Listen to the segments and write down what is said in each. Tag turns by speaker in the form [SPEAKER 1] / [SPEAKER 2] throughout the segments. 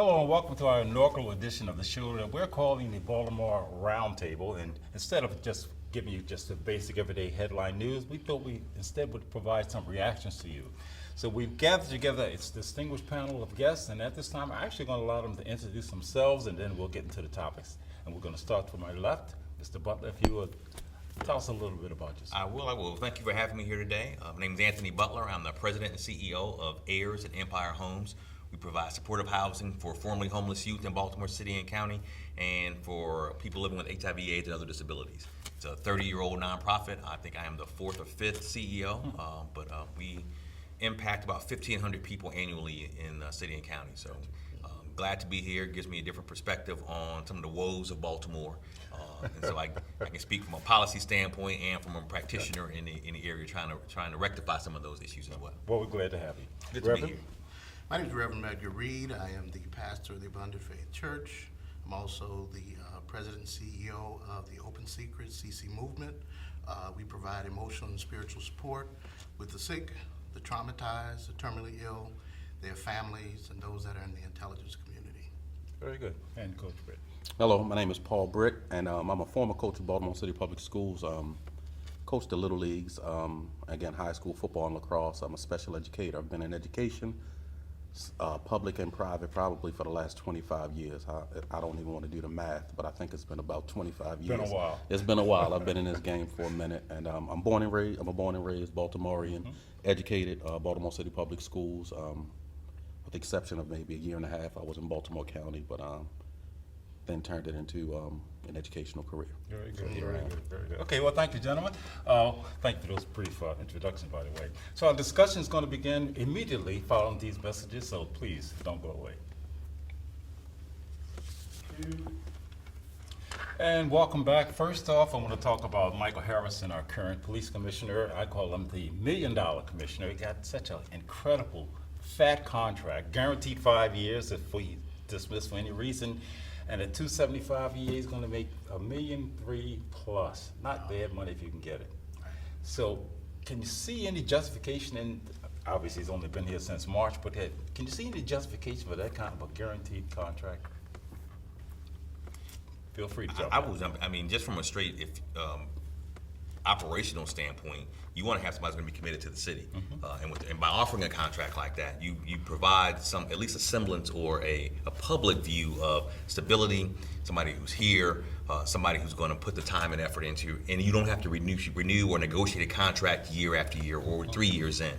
[SPEAKER 1] Hello and welcome to our inaugural edition of the show that we're calling the Baltimore Roundtable. And instead of just giving you just the basic everyday headline news, we thought we instead would provide some reactions to you. So we've gathered together a distinguished panel of guests, and at this time, I'm actually going to allow them to introduce themselves, and then we'll get into the topics. And we're going to start from my left. Mr. Butler, if you would tell us a little bit about yourself.
[SPEAKER 2] I will. Thank you for having me here today. My name is Anthony Butler. I'm the president and CEO of Heirs and Empire Homes. We provide supportive housing for formerly homeless youth in Baltimore City and County and for people living with HIV, AIDS, and other disabilities. It's a 30-year-old nonprofit. I think I am the fourth or fifth CEO, but we impact about 1,500 people annually in city and county. So glad to be here. It gives me a different perspective on some of the woes of Baltimore. And so I can speak from a policy standpoint and from a practitioner in the area trying to rectify some of those issues as well.
[SPEAKER 1] Well, we're glad to have you.
[SPEAKER 2] Good to be here.
[SPEAKER 3] My name is Reverend Medgar Reed. I am the pastor of the Abundant Faith Church. I'm also the president and CEO of the Open Secrets CC movement. We provide emotional and spiritual support with the sick, the traumatized, the terminally ill, their families, and those that are in the intelligence community.
[SPEAKER 1] Very good. And Coach Britt.
[SPEAKER 4] Hello, my name is Paul Britt, and I'm a former coach of Baltimore City Public Schools. Coached the Little Leagues, again, high school football and lacrosse. I'm a special educator. I've been in education, public and private, probably for the last 25 years. I don't even want to do the math, but I think it's been about 25 years.
[SPEAKER 1] Been a while.
[SPEAKER 4] It's been a while. I've been in this game for a minute, and I'm a born and raised Baltimorean, educated, Baltimore City Public Schools, with the exception of maybe a year and a half. I was in Baltimore County, but then turned it into an educational career.
[SPEAKER 1] Very good, very good, very good. Okay, well, thank you, gentlemen. Thank you for those brief introductions, by the way. So our discussion is going to begin immediately following these messages, so please don't go away. And welcome back. First off, I want to talk about Michael Harrison, our current police commissioner. I call him the $1 million commissioner. He got such an incredible fat contract, guaranteed 5 years if we dismiss for any reason. And at $275 a year, he's going to make $1.3 million plus. Not bad money if you can get it. So, can you see any justification in? Obviously, he's only been here since March, but can you see any justification for that kind of a guaranteed contract? Feel free to jump.
[SPEAKER 2] I will jump. I mean, just from a straight operational standpoint, you want to have somebody who's going to be committed to the city, and by offering a contract like that, you provide at least a semblance or a public view of stability. Somebody who's here, somebody who's going to put the time and effort into, and you don't have to renew or negotiate a contract year after year or 3 years in.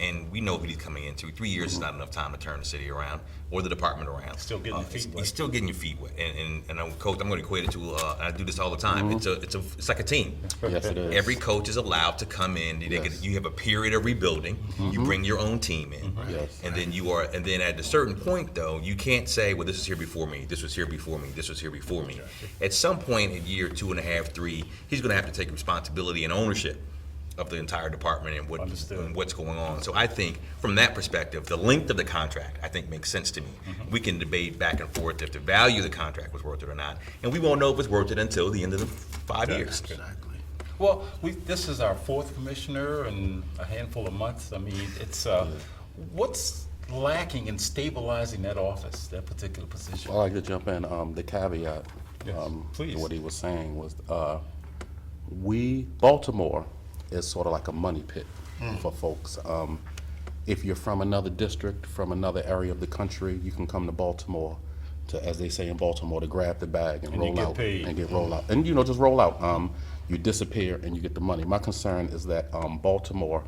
[SPEAKER 2] And we know what he's coming into. 3 years is not enough time to turn the city around or the department around.
[SPEAKER 1] Still getting your feet wet.
[SPEAKER 2] He's still getting your feet wet. And Coach, I'm going to equate it to, I do this all the time, it's like a team.
[SPEAKER 4] Yes, it is.
[SPEAKER 2] Every coach is allowed to come in. You have a period of rebuilding. You bring your own team in.
[SPEAKER 4] Yes.
[SPEAKER 2] And then at a certain point, though, you can't say, well, this was here before me, this was here before me, this was here before me. At some point in year 2.5, 3, he's going to have to take responsibility and ownership of the entire department and what's going on. So I think from that perspective, the length of the contract, I think, makes sense to me. We can debate back and forth if the value of the contract was worth it or not, and we won't know if it's worth it until the end of the 5 years.
[SPEAKER 3] Exactly.
[SPEAKER 1] Well, this is our fourth commissioner in a handful of months. I mean, it's what's lacking in stabilizing that office, that particular position?
[SPEAKER 4] I'd like to jump in. The caveat
[SPEAKER 1] please.
[SPEAKER 4] to what he was saying was Baltimore is sort of like a money pit for folks. If you're from another district, from another area of the country, you can come to Baltimore to, as they say in Baltimore, to grab the bag and roll out and get rolled out. And just roll out. You disappear and you get the money. My concern is that Baltimore,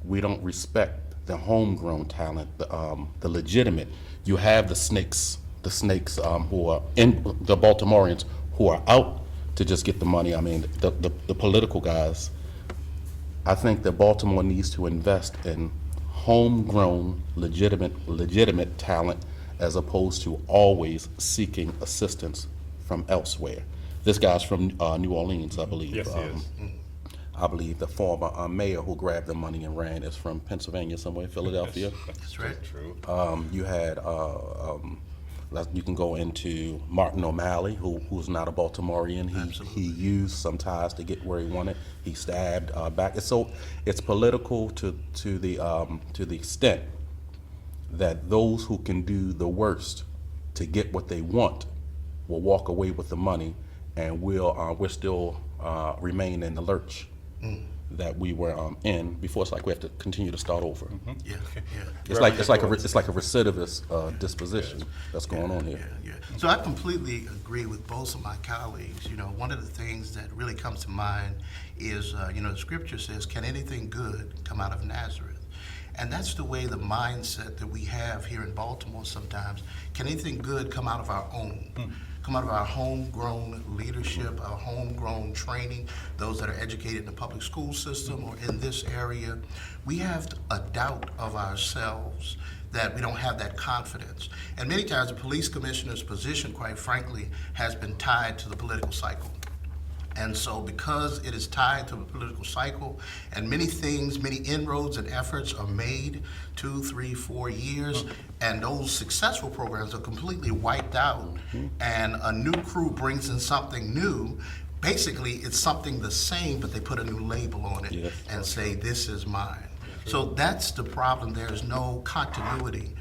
[SPEAKER 4] we don't respect the homegrown talent, the legitimate. You have the snakes who are in the Baltimoreans who are out to just get the money. I mean, the political guys. I think that Baltimore needs to invest in homegrown, legitimate talent as opposed to always seeking assistance from elsewhere. This guy's from New Orleans, I believe.
[SPEAKER 1] Yes, he is.
[SPEAKER 4] I believe the former mayor who grabbed the money and ran is from Pennsylvania, somewhere, Philadelphia.
[SPEAKER 3] That's right.
[SPEAKER 1] True.
[SPEAKER 4] You had, you can go into Martin O'Malley, who's not a Baltimorean. He used some ties to get where he wanted. He stabbed back. So it's political to the extent that those who can do the worst to get what they want will walk away with the money, and we're still remain in the lurch that we were in before. It's like we have to continue to start over.
[SPEAKER 3] Yeah, yeah.
[SPEAKER 4] It's like a recidivist disposition that's going on here.
[SPEAKER 3] Yeah. So I completely agree with both of my colleagues. You know, one of the things that really comes to mind is, the scripture says, can anything good come out of Nazareth? And that's the way the mindset that we have here in Baltimore sometimes. Can anything good come out of our own? Come out of our homegrown leadership, our homegrown training, those that are educated in the public school system or in this area? We have a doubt of ourselves, that we don't have that confidence. And many times the police commissioner's position, quite frankly, has been tied to the political cycle. And so because it is tied to the political cycle, and many things, many inroads and efforts are made 2, 3, 4 years, and those successful programs are completely wiped out, and a new crew brings in something new. Basically, it's something the same, but they put a new label on it and say, this is mine. So that's the problem. There is no continuity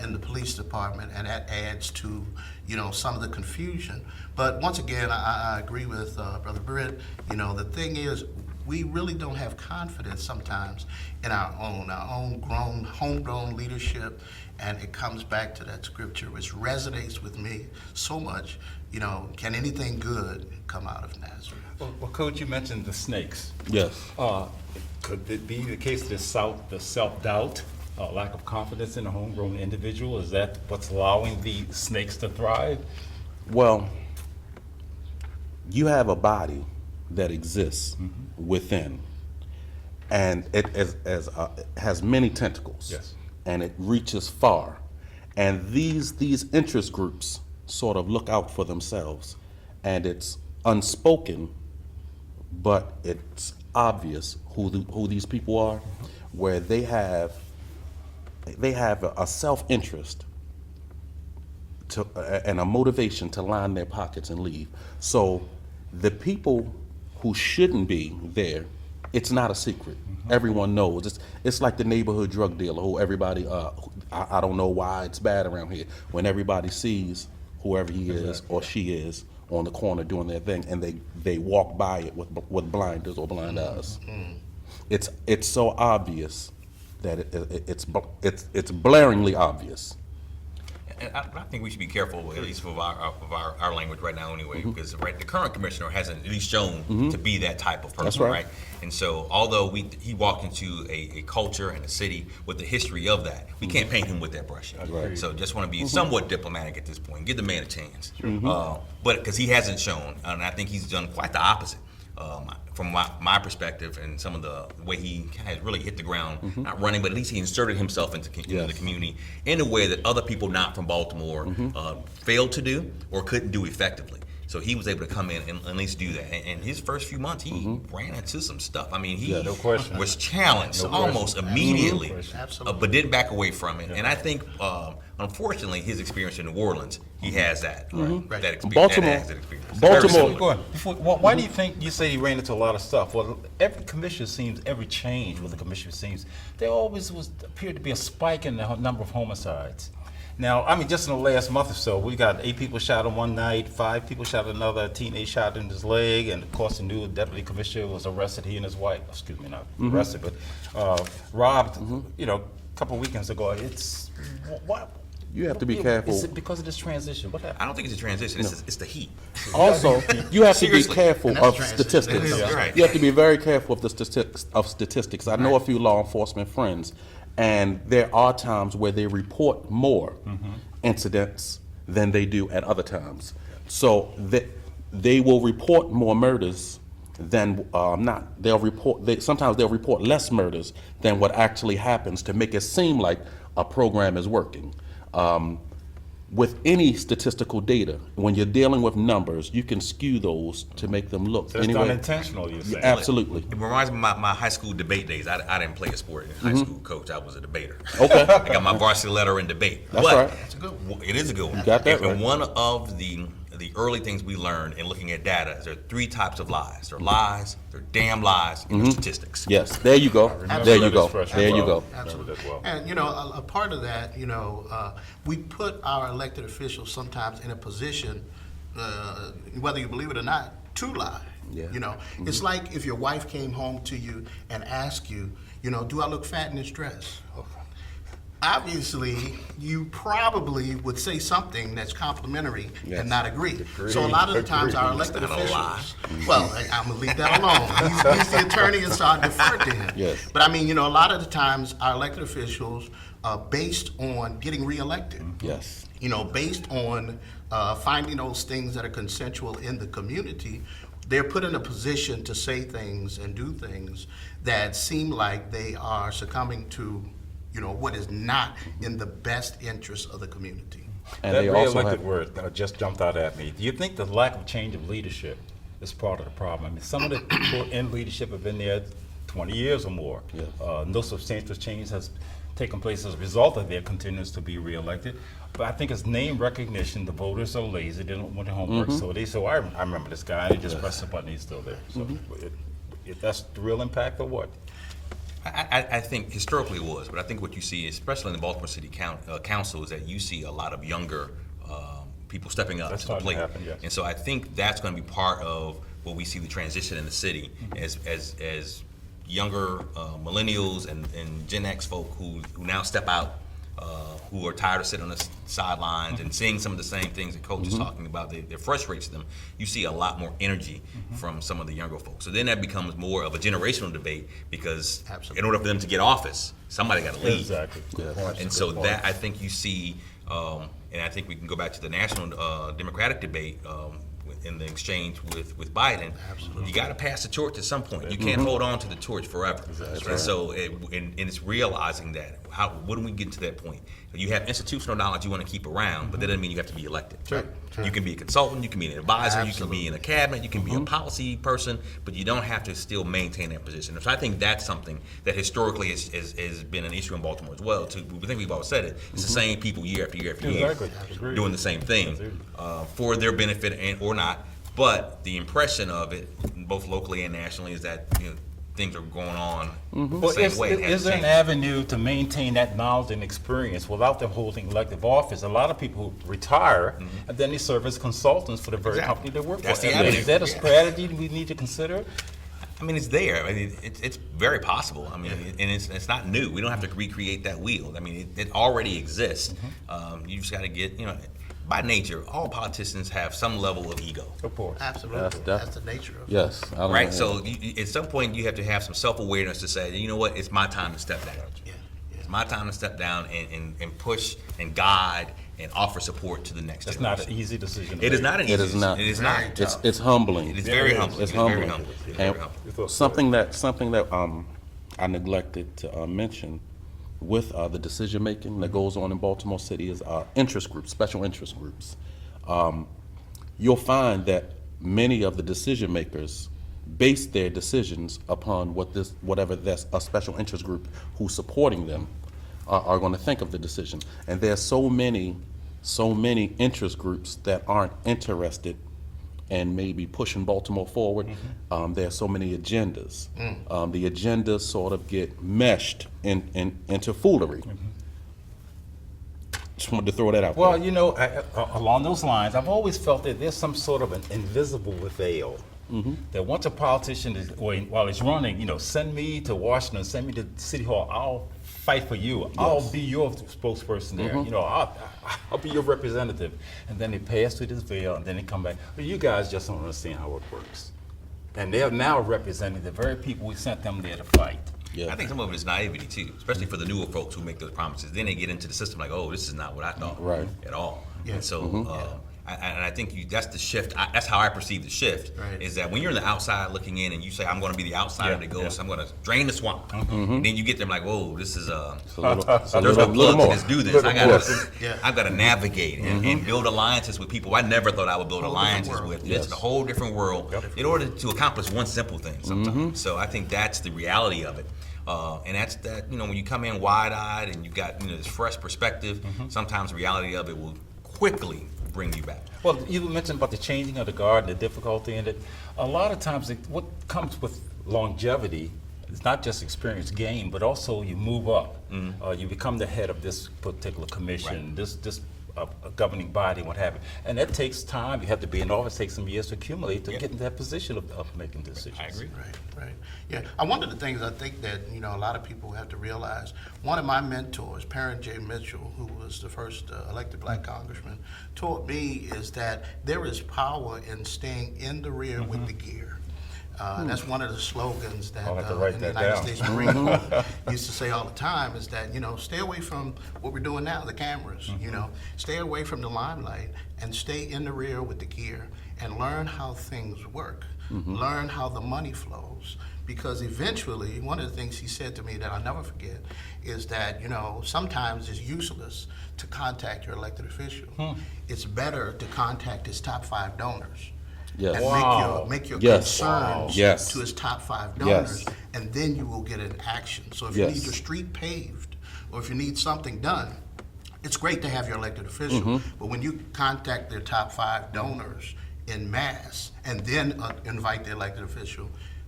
[SPEAKER 3] in the police department, and that adds to, some of the confusion. But once again, I agree with Brother Britt. The thing is, we really don't have confidence sometimes in our own homegrown leadership, and it comes back to that scripture, which resonates with me so much. Can anything good come out of Nazareth?
[SPEAKER 1] Well, Coach, you mentioned the snakes.
[SPEAKER 4] Yes.
[SPEAKER 1] Could it be the case that the self-doubt, lack of confidence in a homegrown individual, is that what's allowing the snakes to thrive?
[SPEAKER 4] Well, you have a body that exists within, and it has many tentacles.
[SPEAKER 1] Yes.
[SPEAKER 4] And it reaches far. And these interest groups sort of look out for themselves, and it's unspoken, but it's obvious who these people are, where they have a self-interest and a motivation to line their pockets and leave. So the people who shouldn't be there, it's not a secret. Everyone knows. It's like the neighborhood drug dealer who everybody, I don't know why it's bad around here, when everybody sees whoever he is or she is on the corner doing their thing, and they walk by it with blinders or blind eyes. It's so obvious that it's blaringly obvious.
[SPEAKER 2] And I think we should be careful, at least of our language right now anyway, because the current commissioner hasn't at least shown to be that type of person,
[SPEAKER 4] That's right.
[SPEAKER 2] right? And so although he walked into a culture and a city with the history of that, we can't paint him with that brush yet.
[SPEAKER 4] Right.
[SPEAKER 2] So just want to be somewhat diplomatic at this point, give the man a chance. But because he hasn't shown, and I think he's done quite the opposite. From my perspective, and some of the way he has really hit the ground, not running, but at least he inserted himself into the community in a way that other people not from Baltimore failed to do or couldn't do effectively. So he was able to come in and at least do that. And his first few months, he ran into some stuff. I mean, he
[SPEAKER 1] no question.
[SPEAKER 2] was challenged
[SPEAKER 1] No question.
[SPEAKER 2] almost immediately,
[SPEAKER 3] Absolutely.
[SPEAKER 2] but didn't back away from it. And I think, unfortunately, his experience in New Orleans, he has that. That experience.
[SPEAKER 4] Baltimore-
[SPEAKER 2] that has that experience.
[SPEAKER 4] Baltimore-
[SPEAKER 2] Very similar.
[SPEAKER 1] Go ahead. Why do you think you say he ran into a lot of stuff? Well, every change with the commissioner seems, there always appeared to be a spike in the number of homicides. Now, I mean, just in the last month or so, we got 8 people shot in one night, 5 people shot another, a teenage shot in his leg, and of course the new deputy commissioner was arrested, he and his wife, excuse me, not arrested, but robbed, a couple weekends ago. It's, what?
[SPEAKER 4] You have to be careful.
[SPEAKER 1] Is it because of this transition? What happened?
[SPEAKER 2] I don't think it's a transition. It's the heat.
[SPEAKER 4] Also, you have to be
[SPEAKER 2] Seriously.
[SPEAKER 4] careful
[SPEAKER 3] And that's
[SPEAKER 4] of
[SPEAKER 3] transition.
[SPEAKER 4] statistics.
[SPEAKER 3] It is,
[SPEAKER 2] right.
[SPEAKER 4] You have to be very careful of the statistics. I know a few law enforcement friends, and there are times where they report more incidents than they do at other times. So they will report more murders than not. Sometimes they'll report less murders than what actually happens to make it seem like a program is working. With any statistical data, when you're dealing with numbers, you can skew those to make them look.
[SPEAKER 1] So it's done intentionally, you're saying?
[SPEAKER 4] Absolutely.
[SPEAKER 2] It reminds me of my high school debate days. I didn't play a sport in high school, coach. I was a debater.
[SPEAKER 4] Okay.
[SPEAKER 2] I got my varsity letter in debate.
[SPEAKER 4] That's
[SPEAKER 2] but
[SPEAKER 4] right.
[SPEAKER 3] That's a good one.
[SPEAKER 2] It is a good one.
[SPEAKER 4] You got that
[SPEAKER 2] And
[SPEAKER 4] right.
[SPEAKER 2] one of the the early things we learned in looking at data is there are 3 types of lies. There are lies, there are damn lies, and there are statistics.
[SPEAKER 4] Yes, there you go. There you go. There you go.
[SPEAKER 3] Absolutely.
[SPEAKER 1] That well.
[SPEAKER 3] And, a part of that, we put our elected officials sometimes in a position, whether you believe it or not, to lie.
[SPEAKER 4] Yeah.
[SPEAKER 3] It's like if your wife came home to you and asked you, do I look fat in this dress? Obviously, you probably would say something that's complimentary
[SPEAKER 4] Yes.
[SPEAKER 3] and not agree. So a lot of the times our elected
[SPEAKER 2] That's not a lie.
[SPEAKER 3] officials, well, I'm gonna leave that alone. He's the attorney, and so I defer to him.
[SPEAKER 4] Yes.
[SPEAKER 3] But a lot of the times our elected officials are based on getting reelected.
[SPEAKER 4] Yes.
[SPEAKER 3] Based on finding those things that are consensual in the community, they're put in a position to say things and do things that seem like they are succumbing to, what is not in the best interest of the community.
[SPEAKER 4] And
[SPEAKER 1] That
[SPEAKER 4] they also
[SPEAKER 1] re-elected
[SPEAKER 4] have,
[SPEAKER 1] word just jumped out at me. Do you think the lack of change of leadership is part of the problem? I mean, some of the people in leadership have been there 20 years or more.
[SPEAKER 4] Yeah.
[SPEAKER 1] No substantial change has taken place as a result of their continuance to be re-elected. But I think it's name recognition. The voters are lazy. They don't want their homework. So I remember this guy. He just pressed the button. He's still there. So if that's the real impact or what?
[SPEAKER 2] I think historically it was, but I think what you see, especially in the Baltimore City Council, is that you see a lot of younger people stepping up
[SPEAKER 1] That's
[SPEAKER 2] to the
[SPEAKER 1] starting to
[SPEAKER 2] plate.
[SPEAKER 1] happen, yes.
[SPEAKER 2] And so I think that's going to be part of what we see the transition in the city as younger millennials and Gen X folk who now step out, who are tired of sitting on the sidelines and seeing some of the same things that Coach is talking about. That frustrates them. You see a lot more energy from some of the younger folks. So then that becomes more of a generational debate because
[SPEAKER 3] Absolutely.
[SPEAKER 2] in order for them to get office, somebody got to leave.
[SPEAKER 1] Exactly. Good point.
[SPEAKER 2] And so
[SPEAKER 1] Good
[SPEAKER 2] that
[SPEAKER 1] point.
[SPEAKER 2] I think you see, and I think we can go back to the national Democratic debate in the exchange with Biden.
[SPEAKER 3] Absolutely.
[SPEAKER 2] You got to pass the torch at some point. You can't hold on to the torch forever. And so, and it's realizing that. When we get to that point, you have institutional knowledge you want to keep around, but that doesn't mean you have to be elected.
[SPEAKER 3] Sure.
[SPEAKER 2] You can be a consultant, you can be an advisor, you
[SPEAKER 3] Absolutely.
[SPEAKER 2] can be in a cabinet, you can be a policy person, but you don't have to still maintain that position. So I think that's something that historically has been an issue in Baltimore as well. Too. I think we've always said it. It's the same people year after year after year
[SPEAKER 1] Exactly. Agreed.
[SPEAKER 2] doing the same thing for their benefit and or not. But the impression of it, both locally and nationally, is that things are going on the
[SPEAKER 1] Well,
[SPEAKER 2] same way. It
[SPEAKER 1] is
[SPEAKER 2] hasn't
[SPEAKER 1] there an
[SPEAKER 2] changed.
[SPEAKER 1] avenue to maintain that knowledge and experience without them holding elective office? A lot of people retire and then they serve as consultants for the very
[SPEAKER 2] Exactly.
[SPEAKER 1] company they work
[SPEAKER 2] That's
[SPEAKER 1] for.
[SPEAKER 2] the
[SPEAKER 1] And
[SPEAKER 2] avenue.
[SPEAKER 1] is that a
[SPEAKER 2] Yeah.
[SPEAKER 1] strategy we need to consider?
[SPEAKER 2] I mean, it's there. I mean, it's very possible. I mean, and it's not new. We don't have to recreate that wheel. I mean, it already exists. You just got to get, by nature, all politicians have some level of ego.
[SPEAKER 1] Of course.
[SPEAKER 3] Absolutely.
[SPEAKER 4] That's
[SPEAKER 3] That's the nature of it.
[SPEAKER 4] yes. I don't
[SPEAKER 2] Right,
[SPEAKER 4] know.
[SPEAKER 2] so at some point you have to have some self-awareness to say, you know what, it's my time to step down.
[SPEAKER 3] Yeah.
[SPEAKER 2] It's my time to step down and push and guide and offer support to the next
[SPEAKER 1] That's
[SPEAKER 2] generation.
[SPEAKER 1] not an easy decision. to
[SPEAKER 2] It is
[SPEAKER 1] make.
[SPEAKER 2] not an easy
[SPEAKER 4] It is not.
[SPEAKER 2] It is not.
[SPEAKER 3] Very tough.
[SPEAKER 4] It's humbling.
[SPEAKER 2] It is very
[SPEAKER 1] it is.
[SPEAKER 2] humble.
[SPEAKER 4] It's
[SPEAKER 2] very
[SPEAKER 4] humbling.
[SPEAKER 2] humble. It's
[SPEAKER 4] And
[SPEAKER 2] very humble.
[SPEAKER 1] It's also-
[SPEAKER 4] something that I neglected to mention with the decision making that goes on in Baltimore City is interest groups, special interest groups. You'll find that many of the decision makers base their decisions upon whatever that's a special interest group who's supporting them are going to think of the decision. And there's so many interest groups that aren't interested in maybe pushing Baltimore forward. There are so many agendas. The agendas sort of get meshed into foolery. Just wanted to throw that out
[SPEAKER 1] Well,
[SPEAKER 4] there.
[SPEAKER 1] along those lines, I've always felt that there's some sort of an invisible veil. That once a politician is, while he's running, send me to Washington, send me to City Hall, I'll fight for you. I'll be your spokesperson there. I'll be your representative. And then they pass through this veil, and then they come back. Well, you guys just don't understand how it works. And they're now representing the very people we sent them there to fight.
[SPEAKER 4] Yeah.
[SPEAKER 2] I think some of it is naivety too, especially for the newer folks who make those promises. Then they get into the system like, oh, this is not what I thought
[SPEAKER 4] Right.
[SPEAKER 2] at all.
[SPEAKER 3] Yeah.
[SPEAKER 2] And so, I think that's the shift. That's how I perceive the shift.
[SPEAKER 3] Right.
[SPEAKER 2] Is that when you're on the outside looking in and you say, I'm going to be the outsider
[SPEAKER 1] Yeah,
[SPEAKER 2] that goes,
[SPEAKER 1] yeah.
[SPEAKER 2] I'm going to drain the swamp. And then you get them like, whoa, this is
[SPEAKER 4] It's a little, it's a
[SPEAKER 2] there's
[SPEAKER 4] little,
[SPEAKER 2] no
[SPEAKER 4] little
[SPEAKER 2] plug to
[SPEAKER 4] more.
[SPEAKER 2] this. Do this.
[SPEAKER 1] Little
[SPEAKER 2] I gotta,
[SPEAKER 1] more.
[SPEAKER 3] Yeah.
[SPEAKER 2] I've got to navigate and build alliances with people I never thought I would build
[SPEAKER 3] Whole
[SPEAKER 2] alliances
[SPEAKER 3] different
[SPEAKER 2] with.
[SPEAKER 3] world.
[SPEAKER 4] Yes.
[SPEAKER 2] It's a whole different world in order to accomplish one simple thing sometimes. So I think that's the reality of it. And that's that, when you come in wide-eyed and you've got, this fresh perspective, sometimes the reality of it will quickly bring you back.
[SPEAKER 1] Well, you mentioned about the changing of the guard and the difficulty in it. A lot of times, what comes with longevity is not just experience gained, but also you move up. You become the head of this particular commission, this governing body, what have you. And that takes time. You have to be in office, takes some years to accumulate to get in that position of making decisions.
[SPEAKER 2] I agree.
[SPEAKER 3] Right. Yeah, one of the things I think that, a lot of people have to realize, one of my mentors, Parent J. Mitchell, who was the first elected black congressman, taught me is that there is power in staying in the rear with the gear. That's one of the slogans that
[SPEAKER 1] I'll have to write
[SPEAKER 3] in the
[SPEAKER 1] that
[SPEAKER 3] United
[SPEAKER 1] down.
[SPEAKER 3] States Marine Corps used to say all the time is that, stay away from what we're doing now, the cameras, stay away from the limelight and stay in the rear with the gear and learn how things work, learn how the money flows. Because eventually, one of the things he said to me that I'll never forget is that, sometimes it's useless to contact your elected official. It's better to contact his top 5 donors.
[SPEAKER 4] Yes.
[SPEAKER 3] And
[SPEAKER 1] Wow.
[SPEAKER 3] make your
[SPEAKER 4] Yes.
[SPEAKER 3] concerns
[SPEAKER 4] Yes.
[SPEAKER 3] to his top 5 donors,
[SPEAKER 4] Yes.
[SPEAKER 3] and then you will get an action. So if you
[SPEAKER 4] Yes.
[SPEAKER 3] need your street paved, or if you need something done, it's great to have your elected official, but when you contact their top 5 donors en masse, and then invite the elected official,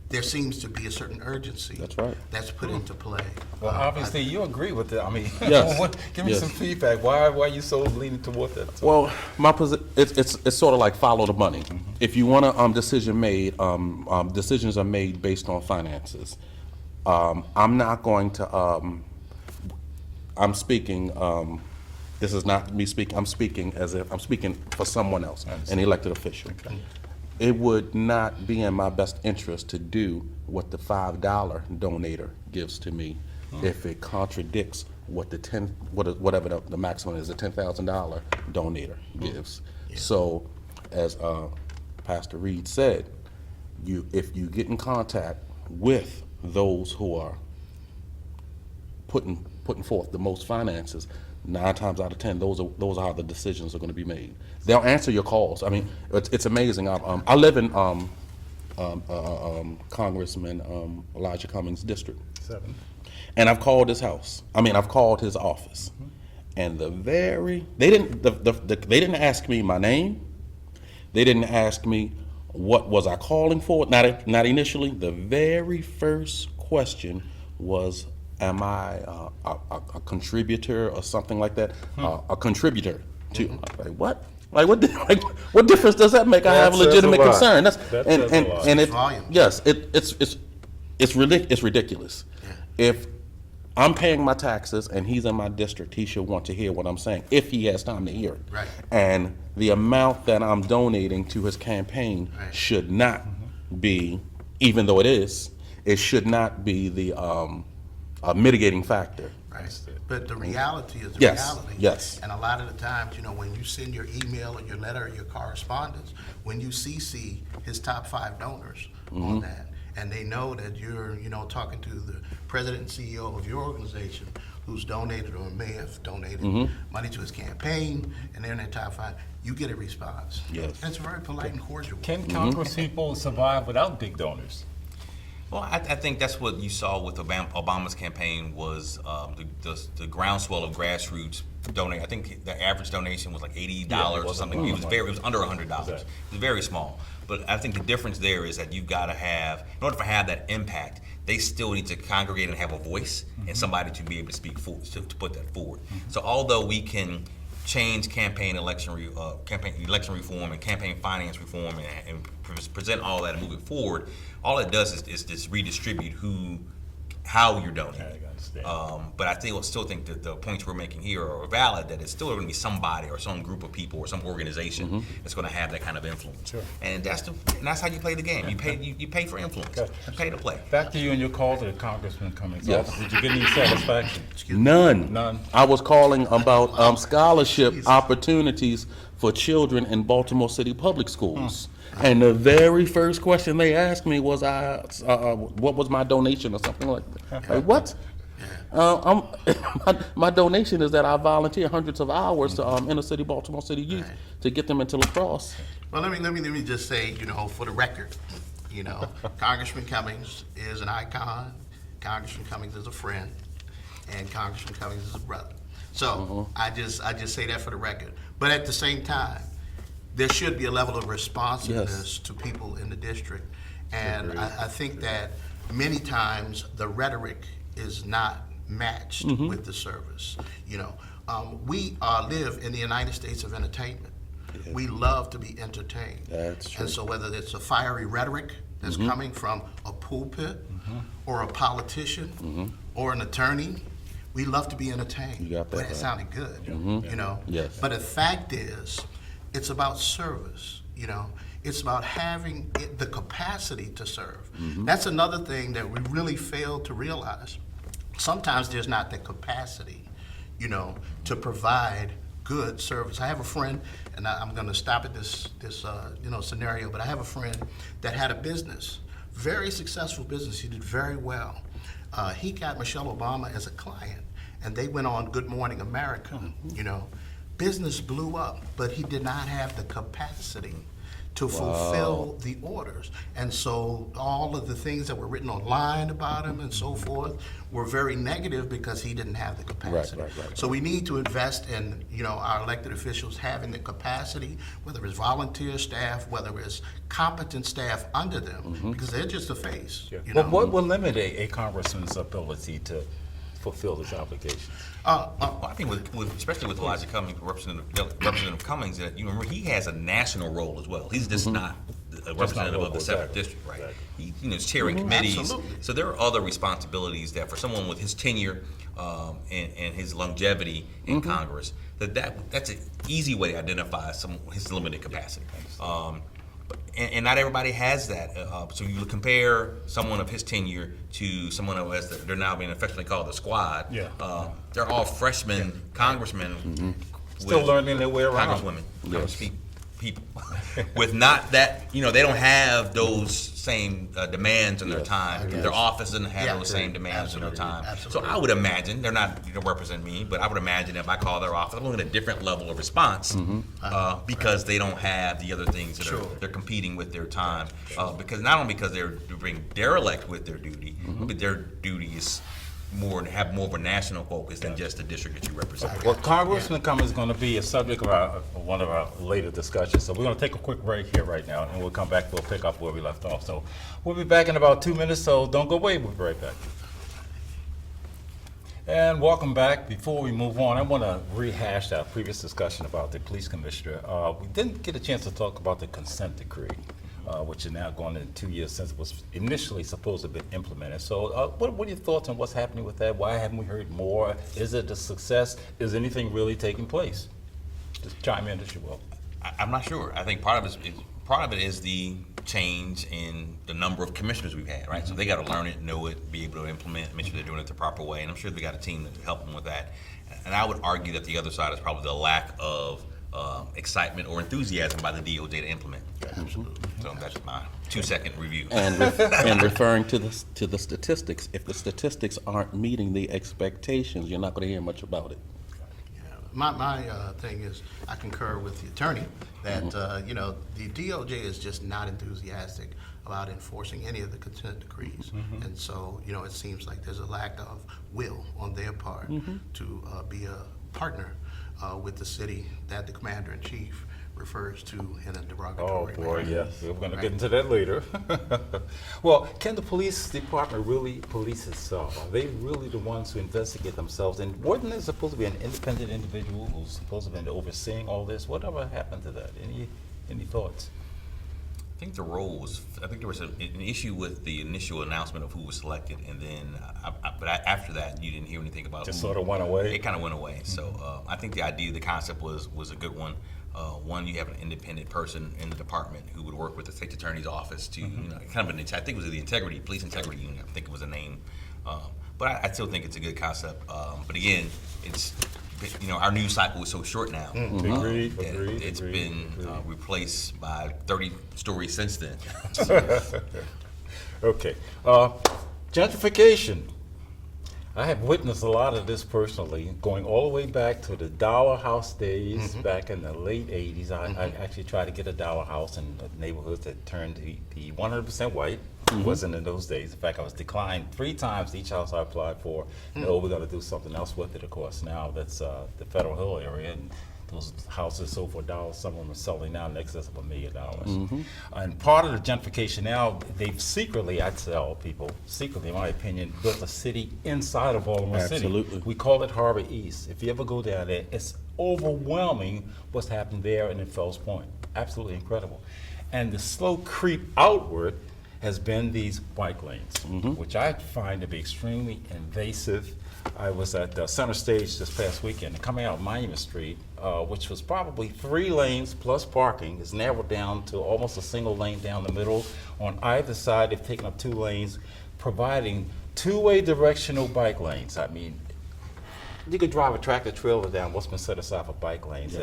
[SPEAKER 3] there seems to be a certain urgency.
[SPEAKER 4] That's right.
[SPEAKER 3] That's put into play.
[SPEAKER 1] Well, obviously, you agree with that. I mean,
[SPEAKER 4] Yes.
[SPEAKER 1] give me
[SPEAKER 4] Yes.
[SPEAKER 1] some feedback. Why are you so leaning toward that?
[SPEAKER 4] Well, it's sort of like follow the money. If you want a decision made, decisions are made based on finances. I'm not going to. I'm speaking. This is not me speaking. I'm speaking as if I'm speaking for someone else, an elected official. It would not be in my best interest to do what the $5 donator gives to me if it contradicts what whatever the maximum is, the $10,000 donator gives. So, as Pastor Reed said, if you get in contact with those who are putting forth the most finances, 9 times out of 10, those are how the decisions are going to be made. They'll answer your calls. I mean, it's amazing. I live in Congressman Elijah Cummings' district,
[SPEAKER 1] 7.
[SPEAKER 4] and I've called his house. I've called his office, and they didn't ask me my name. They didn't ask me what was I calling for. Not initially. The very first question was, am I a contributor or something like that? A contributor to like what? What difference does that make? I have a
[SPEAKER 1] That says
[SPEAKER 4] legitimate
[SPEAKER 1] a lot.
[SPEAKER 4] concern.
[SPEAKER 1] That says a lot.
[SPEAKER 4] And it
[SPEAKER 3] Volumes.
[SPEAKER 4] yes, it's ridiculous. If I'm paying my taxes and he's in my district, he should want to hear what I'm saying if he has time to hear it.
[SPEAKER 3] Right.
[SPEAKER 4] And the amount that I'm donating to his campaign
[SPEAKER 3] Right.
[SPEAKER 4] should not be, even though it should not be the a mitigating factor.
[SPEAKER 3] Right. But the reality is the
[SPEAKER 4] Yes,
[SPEAKER 3] reality.
[SPEAKER 4] yes.
[SPEAKER 3] And a lot of the times, when you send your email or your letter or your correspondence, when you CC his top 5 donors on that, and they know that you're, talking to the president and CEO of your organization who's donated or may have donated money to his campaign, and they're in their top 5, you get a response.
[SPEAKER 4] Yes.
[SPEAKER 3] And it's very polite and cordial.
[SPEAKER 1] Can Congress people survive without big donors?
[SPEAKER 2] Well, I think that's what you saw with Obama's campaign was the groundswell of grassroots donate. I think the average donation was like $80 or something. It was under $100.
[SPEAKER 1] Exactly.
[SPEAKER 2] It was very small. But I think the difference there is that you've got to have, in order to have that impact, they still need to congregate and have a voice and somebody to be able to speak for, to put that forward. So although we can change election reform and campaign finance reform and present all that and move it forward, all it does is just redistribute how you're donating.
[SPEAKER 1] I understand.
[SPEAKER 2] But I still think that the points we're making here are valid, that it's still going to be somebody or some group of people or some organization that's going to have that kind of influence.
[SPEAKER 1] Sure.
[SPEAKER 2] And that's how you play the game. You pay for influence.
[SPEAKER 1] Okay.
[SPEAKER 2] You pay to play.
[SPEAKER 1] Back to you and your call to the Congressman Cummings'
[SPEAKER 4] Yes.
[SPEAKER 1] office. Did you get any satisfaction?
[SPEAKER 4] None.
[SPEAKER 1] None.
[SPEAKER 4] I was calling about scholarship opportunities for children in Baltimore City public schools. And the very first question they asked me was, what was my donation or something like that. Like, what? My donation is that I volunteer hundreds of hours to inner city Baltimore City youth to get them into lacrosse.
[SPEAKER 3] Well, let me just say, for the record, Congressman Cummings is an icon. Congressman Cummings is a friend, and Congressman Cummings is a brother. So I just say that for the record. But at the same time, there should be a level of responsiveness to people in the district. And I think that many times the rhetoric is not matched with the service. You know, we live in the United States of entertainment. We love to be entertained.
[SPEAKER 4] That's true.
[SPEAKER 3] And so whether it's a fiery rhetoric that's coming from a pulpit or a politician or an attorney, we love to be entertained.
[SPEAKER 4] You got that
[SPEAKER 3] but it
[SPEAKER 4] right.
[SPEAKER 3] sounded good, you know?
[SPEAKER 4] Yes.
[SPEAKER 3] But the fact is, it's about service, you know? It's about having the capacity to serve. That's another thing that we really fail to realize. Sometimes there's not the capacity, you know, to provide good service. I have a friend, and I'm going to stop at this you know, scenario, but I have a friend that had a business, very successful business. He did very well. He got Michelle Obama as a client, and they went on Good Morning America, you know. Business blew up, but he did not have the capacity to fulfill the orders. And so all of the things that were written online about him and so forth were very negative because he didn't have the capacity.
[SPEAKER 4] Right.
[SPEAKER 3] So we need to invest in, you know, our elected officials having the capacity, whether it's volunteer staff, whether it's competent staff under them, because they're just a face. You know?
[SPEAKER 1] But what will limit a congressman's ability to fulfill his obligations?
[SPEAKER 2] Well, I think especially with Elijah Cummings, Representative Cummings, that you remember he has a national role as well. He's just not a representative of the seventh district, right? He, you know, is chairing committees.
[SPEAKER 3] Absolutely.
[SPEAKER 2] So there are other responsibilities that for someone with his tenure and his longevity in Congress, that's an easy way to identify his limited capacity. And not everybody has that. So you compare someone of his tenure to someone who has, they're now being affectionately called the squad.
[SPEAKER 1] Yeah.
[SPEAKER 2] They're all freshmen congressmen.
[SPEAKER 1] Still
[SPEAKER 2] with
[SPEAKER 1] learning their way around.
[SPEAKER 2] Congresswomen, people. With not that, you know, they don't have those same demands on their time. Their office doesn't have those same demands on their time. So I would imagine, they're not, you know, represent me, but I would imagine if I call their office, I'm looking at a different level of response because they don't have the other things that they're competing with their time. Because not only because they're being derelict with their duty, but their duty is have more of a national focus than just the district that you represent.
[SPEAKER 1] Well, Congressman Cummings is going to be a subject of one of our later discussions. So we're going to take a quick break here right now, and we'll come back. We'll pick up where we left off. So we'll be back in about 2 minutes, so don't go away. We'll be right back. And welcome back. Before we move on, I want to rehash our previous discussion about the police commissioner. We didn't get a chance to talk about the consent decree, which is now going into 2 years since it was initially supposed to have been implemented. So what are your thoughts on what's happening with that? Why haven't we heard more? Is it a success? Is anything really taking place? Just chime in as you will.
[SPEAKER 2] I'm not sure. I think part of it is the change in the number of commissioners we've had, right? So they got to learn it, know it, be able to implement, make sure they're doing it the proper way. And I'm sure they got a team to help them with that. And I would argue that the other side is probably the lack of excitement or enthusiasm by the DOJ to implement.
[SPEAKER 3] Absolutely.
[SPEAKER 2] So that's my 2-second review.
[SPEAKER 4] And referring to the statistics, if the statistics aren't meeting the expectations, you're not going to hear much about it.
[SPEAKER 3] My thing is, I concur with the attorney that, you know, the DOJ is just not enthusiastic about enforcing any of the consent decrees. And so, you know, it seems like there's a lack of will on their part to be a partner with the city that the commander-in-chief refers to in a derogatory
[SPEAKER 1] Oh, boy,
[SPEAKER 3] manner.
[SPEAKER 1] yes. We're going to
[SPEAKER 3] Right.
[SPEAKER 1] get into that later. Well, can the police department really police itself? Are they really the ones who investigate themselves? And wasn't there supposed to be an independent individual who's supposed to have been overseeing all this? Whatever happened to that? Any thoughts?
[SPEAKER 2] I think there was an issue with the initial announcement of who was selected, and then, after that, you didn't hear anything about
[SPEAKER 1] Just
[SPEAKER 2] who.
[SPEAKER 1] sort of went away?
[SPEAKER 2] It kind of went away. So I think the concept was a good one. One, you have an independent person in the department who would work with the state attorney's office to, you know, kind of I think it was the police integrity unit. I think it was a name. But I still think it's a good concept. But again, it's, you know, our news cycle is so short now.
[SPEAKER 1] Agreed.
[SPEAKER 2] It's been replaced by 30 stories since then.
[SPEAKER 1] Okay. Gentrification. I have witnessed a lot of this personally, going all the way back to the Dower House days back in the late 80s. I actually tried to get a Dower House in neighborhoods that turned to be 100% white. It wasn't in those days. In fact, I was declined 3 times each house I applied for. No, we're going to do something else with it, of course. Now that's the Federal Hill area. And Those houses sold for $1, some of them are selling now in excess of $1 million. And part of the gentrification now, they've secretly, I tell people, secretly, in my opinion, built a city inside of Baltimore
[SPEAKER 4] Absolutely.
[SPEAKER 1] City. We call it Harbor East. If you ever go down there, it's overwhelming what's happened there and in Fells Point. Absolutely incredible. And the slow creep outward has been these bike lanes, which I find to be extremely invasive. I was at Center Stage this past weekend, coming out Monument Street, which was probably 3 lanes plus parking, is narrowed down to almost a single lane down the middle. On either side, they've taken up 2 lanes, providing 2-way directional bike lanes. I mean, you could drive a tractor trailer down what's been set aside for bike lanes.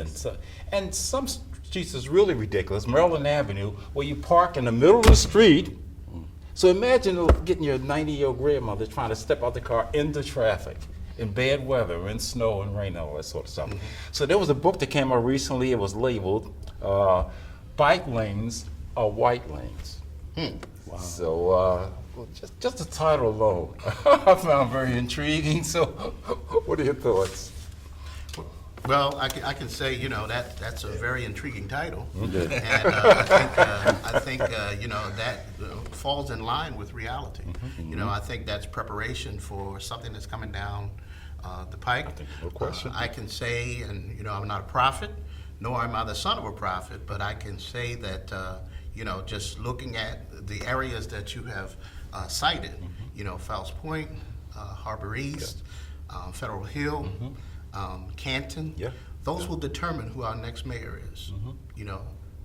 [SPEAKER 1] And some streets is really ridiculous. Maryland Avenue, where you park in the middle of the street. So imagine getting your 90-year-old grandmother trying to step out the car into traffic in bad weather, in snow and rain, and all that sort of stuff. So there was a book that came out recently. It was labeled "Bike Lanes Are White Lanes." Wow. So just the title alone, I found very intriguing. So, what are your thoughts?
[SPEAKER 3] Well, I can say, you know, that's a very intriguing title.
[SPEAKER 4] Yeah.
[SPEAKER 3] And I think you know, that falls in line with reality. You know, I think that's preparation for something that's coming down the pike.
[SPEAKER 1] No question.
[SPEAKER 3] I can say, and you know, I'm not a prophet, nor am I the son of a prophet, but I can say that you know, just looking at the areas that you have cited, you know, Fells Point, Harbor East, Federal Hill, Canton, those will determine who our next mayor is. You know,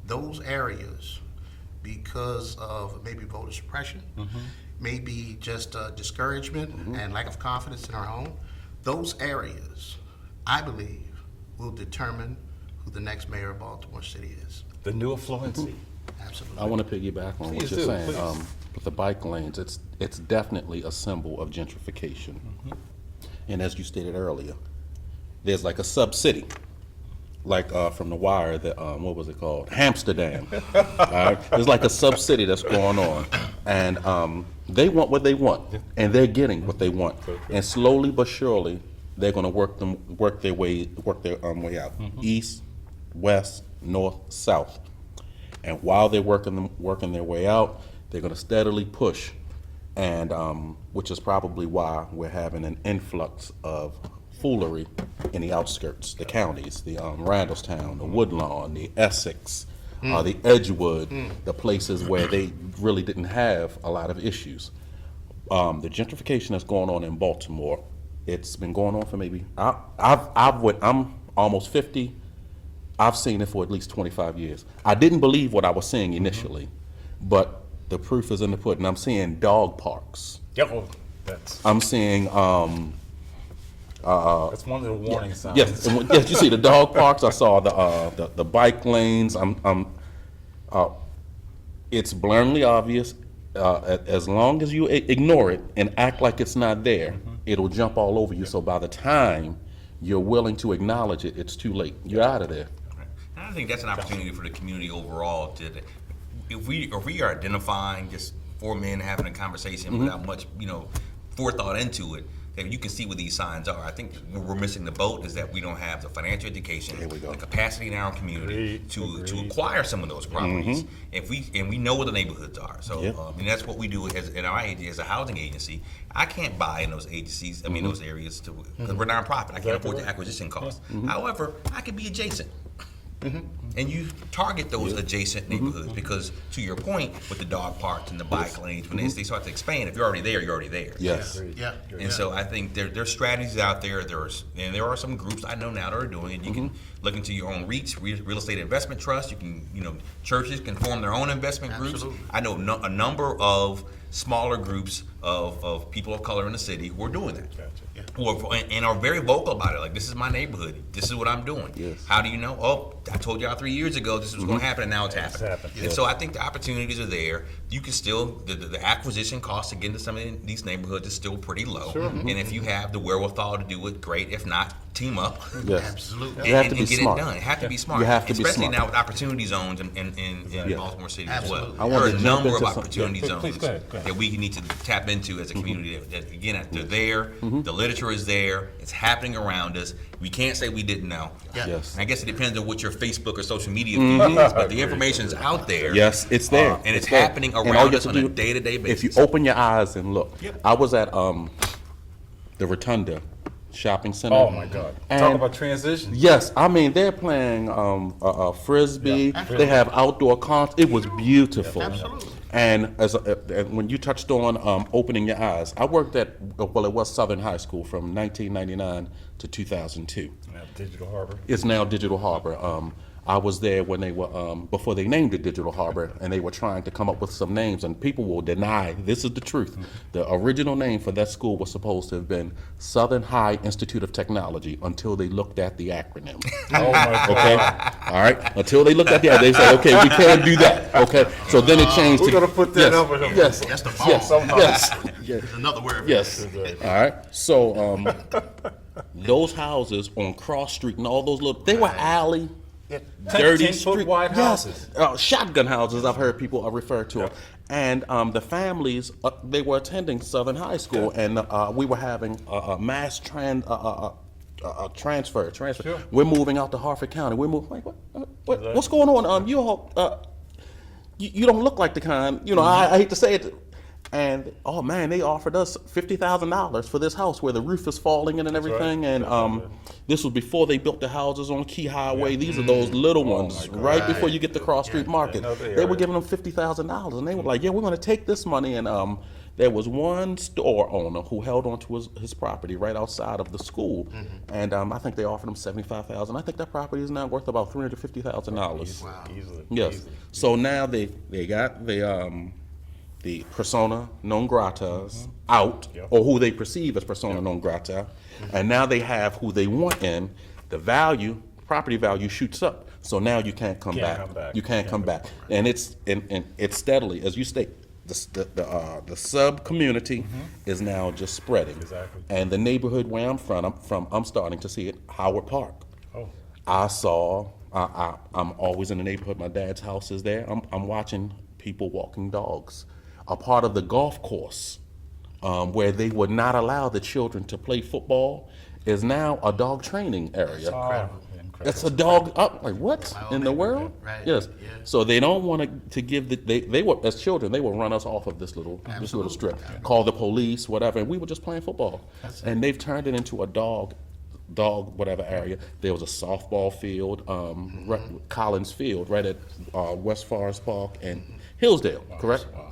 [SPEAKER 3] those areas, because of maybe voter suppression, maybe just discouragement and lack of confidence in our own, those areas, I believe, will determine who the next mayor of Baltimore City is.
[SPEAKER 1] The new affluency.
[SPEAKER 3] Absolutely.
[SPEAKER 4] I want to piggyback on what
[SPEAKER 1] Please
[SPEAKER 4] you're
[SPEAKER 1] do,
[SPEAKER 4] saying.
[SPEAKER 1] please.
[SPEAKER 4] With the bike lanes, it's definitely a symbol of gentrification. And as you stated earlier, there's like a sub-city, like from The Wire, that what was it called? Amsterdam. All right? There's like a sub-city that's going on, and they want what they want, and they're getting what they want, and slowly but surely, they're going to work their way out, east, west, north, south, and while they're working their way out, they're going to steadily push, and which is probably why we're having an influx of foolery in the outskirts, the counties, the Randallstown, the Woodlawn, the Essex, the Edgewood, the places where they really didn't have a lot of issues. The gentrification that's going on in Baltimore, it's been going on for maybe, I'm almost 50. I've seen it for at least 25 years. I didn't believe what I was seeing initially, but the proof is in the pudding. I'm seeing dog parks. I'm seeing
[SPEAKER 1] That's one of the warning signs.
[SPEAKER 4] yes, yes. You see the dog parks. I saw the bike lanes. It's blatantly obvious. As long as you ignore it and act like it's not there, it'll jump all over you. So by the time you're willing to acknowledge it, it's too late. You're out of there.
[SPEAKER 2] And I think that's an opportunity for the community overall to, if we are identifying just 4 men having a conversation without much, forethought into it, that you can see what these signs are. I think where we're missing the boat is that we don't have the financial education,
[SPEAKER 4] Here we go.
[SPEAKER 2] the capacity in our community to acquire some of those properties. If we know what the neighborhoods are, so
[SPEAKER 4] Yep.
[SPEAKER 2] And that's what we do in our agency as a housing agency. I can't buy in those agencies. I mean those areas because we're nonprofit. I can't afford the acquisition costs. However, I could be adjacent. And you target those adjacent neighborhoods because, to your point, with the dog parks and the bike lanes, when they start to expand, if you're already there, you're already there.
[SPEAKER 4] Yes.
[SPEAKER 3] Yeah.
[SPEAKER 2] And so I think there's strategies out there. There are some groups I know now that are doing it. You can look into your own REITs, real estate investment trust. You can, churches can form their own investment groups.
[SPEAKER 3] Absolutely.
[SPEAKER 2] I know a number of smaller groups of people of color in the city who are doing that. And are very vocal about it. Like, this is my neighborhood. This is what I'm doing.
[SPEAKER 4] Yes.
[SPEAKER 2] How do you know? Oh, I told y'all 3 years ago this was going to happen, and now it's happening.
[SPEAKER 1] happened.
[SPEAKER 2] And so I think the opportunities are there. You can still, the acquisition cost to get into some of these neighborhoods is still pretty low. And if you have the wherewithal to do it, great. If not, team up.
[SPEAKER 4] Yes.
[SPEAKER 3] Absolutely.
[SPEAKER 4] You have to
[SPEAKER 2] and
[SPEAKER 4] be
[SPEAKER 2] get
[SPEAKER 4] smart.
[SPEAKER 2] it done. It have to be smart.
[SPEAKER 4] You have to be
[SPEAKER 2] Especially
[SPEAKER 4] smart.
[SPEAKER 2] now with opportunity zones in Baltimore City as well.
[SPEAKER 3] Absolutely.
[SPEAKER 4] I
[SPEAKER 2] There
[SPEAKER 4] want
[SPEAKER 2] are
[SPEAKER 4] to
[SPEAKER 2] a
[SPEAKER 4] jump
[SPEAKER 2] number of
[SPEAKER 4] into some-
[SPEAKER 2] opportunity
[SPEAKER 1] yeah,
[SPEAKER 2] zones
[SPEAKER 1] please, go ahead.
[SPEAKER 2] that we need to tap into as a community. That again, they're there.
[SPEAKER 4] Mm-hmm.
[SPEAKER 2] The literature is there. It's happening around us. We can't say we didn't know.
[SPEAKER 3] Yeah.
[SPEAKER 4] Yes.
[SPEAKER 2] And I guess it depends on what your Facebook or social media feed is, but the information's out there.
[SPEAKER 4] Yes, it's there.
[SPEAKER 2] And it's
[SPEAKER 4] there.
[SPEAKER 2] happening
[SPEAKER 4] And all
[SPEAKER 2] around
[SPEAKER 4] you
[SPEAKER 2] us
[SPEAKER 4] have
[SPEAKER 2] on
[SPEAKER 4] to
[SPEAKER 2] a
[SPEAKER 4] do-
[SPEAKER 2] day-to-day
[SPEAKER 4] If
[SPEAKER 2] basis.
[SPEAKER 4] you open your eyes and look,
[SPEAKER 2] Yep.
[SPEAKER 4] I was at the Rotunda Shopping Center.
[SPEAKER 1] Oh my God!
[SPEAKER 4] And
[SPEAKER 1] Talk about transition.
[SPEAKER 4] yes, I mean they're playing frisbee.
[SPEAKER 1] Yeah,
[SPEAKER 4] they have outdoor concerts. It was beautiful.
[SPEAKER 3] Absolutely.
[SPEAKER 4] And and when you touched on opening your eyes, I worked at it was Southern High School from 1999 to 2002.
[SPEAKER 1] Digital Harbor.
[SPEAKER 4] It's now Digital Harbor. I was there when they were before they named it Digital Harbor, and they were trying to come up with some names, and people will deny this is the truth. The original name for that school was supposed to have been Southern High Institute of Technology until they looked at the acronym.
[SPEAKER 1] Oh my God!
[SPEAKER 4] Okay, all right. Until they looked at the, they said, okay, we can't do that. Okay, so then it changed.
[SPEAKER 1] We're
[SPEAKER 4] to,
[SPEAKER 1] gonna put that
[SPEAKER 4] yes,
[SPEAKER 1] up with them.
[SPEAKER 4] Yes,
[SPEAKER 3] That's the
[SPEAKER 4] yes,
[SPEAKER 3] phone.
[SPEAKER 4] yes, yes.
[SPEAKER 3] There's another word.
[SPEAKER 4] Yes. All right. So those houses on Cross Street and all those little, they were alley, dirty
[SPEAKER 1] 10-foot
[SPEAKER 4] street.
[SPEAKER 1] wide
[SPEAKER 4] Yes.
[SPEAKER 1] houses.
[SPEAKER 4] Shotgun houses. I've heard people refer to it. And the families, they were attending Southern High School, and we were having a mass transfer.
[SPEAKER 1] Sure.
[SPEAKER 4] We're moving out to Harford County. We're moving. Like, what's going on? You all, you don't look like the kind. You know, I hate to say it. And oh man, they offered us $50,000 for this house where the roof is falling in and everything.
[SPEAKER 1] right.
[SPEAKER 4] And this was before they built the houses on Key Highway. These are those little ones, right before you get to Cross Street Market.
[SPEAKER 1] Another
[SPEAKER 4] They were
[SPEAKER 1] area.
[SPEAKER 4] giving them $50,000, and they were like, "Yeah, we're going to take this money." And there was one store owner who held onto his property right outside of the school, and I think they offered him $75,000. I think that property is now worth about $350,000.
[SPEAKER 3] Wow.
[SPEAKER 1] Easily.
[SPEAKER 4] Yes.
[SPEAKER 1] Easily.
[SPEAKER 4] So now they got the persona non gratas out,
[SPEAKER 1] Yep.
[SPEAKER 4] or who they perceive as persona non grata, and now they have who they want in. The value, property value shoots up. So now you can't come
[SPEAKER 1] Can't
[SPEAKER 4] back.
[SPEAKER 1] come back.
[SPEAKER 4] You can't come back, and it's steadily, as you state, the sub community is now just spreading.
[SPEAKER 1] Exactly.
[SPEAKER 4] And the neighborhood where I'm from, I'm starting to see it. Howard Park.
[SPEAKER 1] Oh.
[SPEAKER 4] I'm always in the neighborhood. My dad's house is there. I'm watching people walking dogs. A part of the golf course where they would not allow the children to play football is now a dog training area.
[SPEAKER 1] Incredible.
[SPEAKER 4] It's a dog up. Like what
[SPEAKER 3] My
[SPEAKER 4] in
[SPEAKER 3] own
[SPEAKER 4] the
[SPEAKER 3] neighborhood,
[SPEAKER 4] world?
[SPEAKER 3] right,
[SPEAKER 4] Yes.
[SPEAKER 3] yeah.
[SPEAKER 4] So they don't want to give they were, as children, they would run us off of this little strip, call the police, whatever, and we were just playing football. And they've turned it into a dog whatever area. There was a softball field, Collins Field, right at West Forest Park and Hillsdale, correct?
[SPEAKER 1] Wow.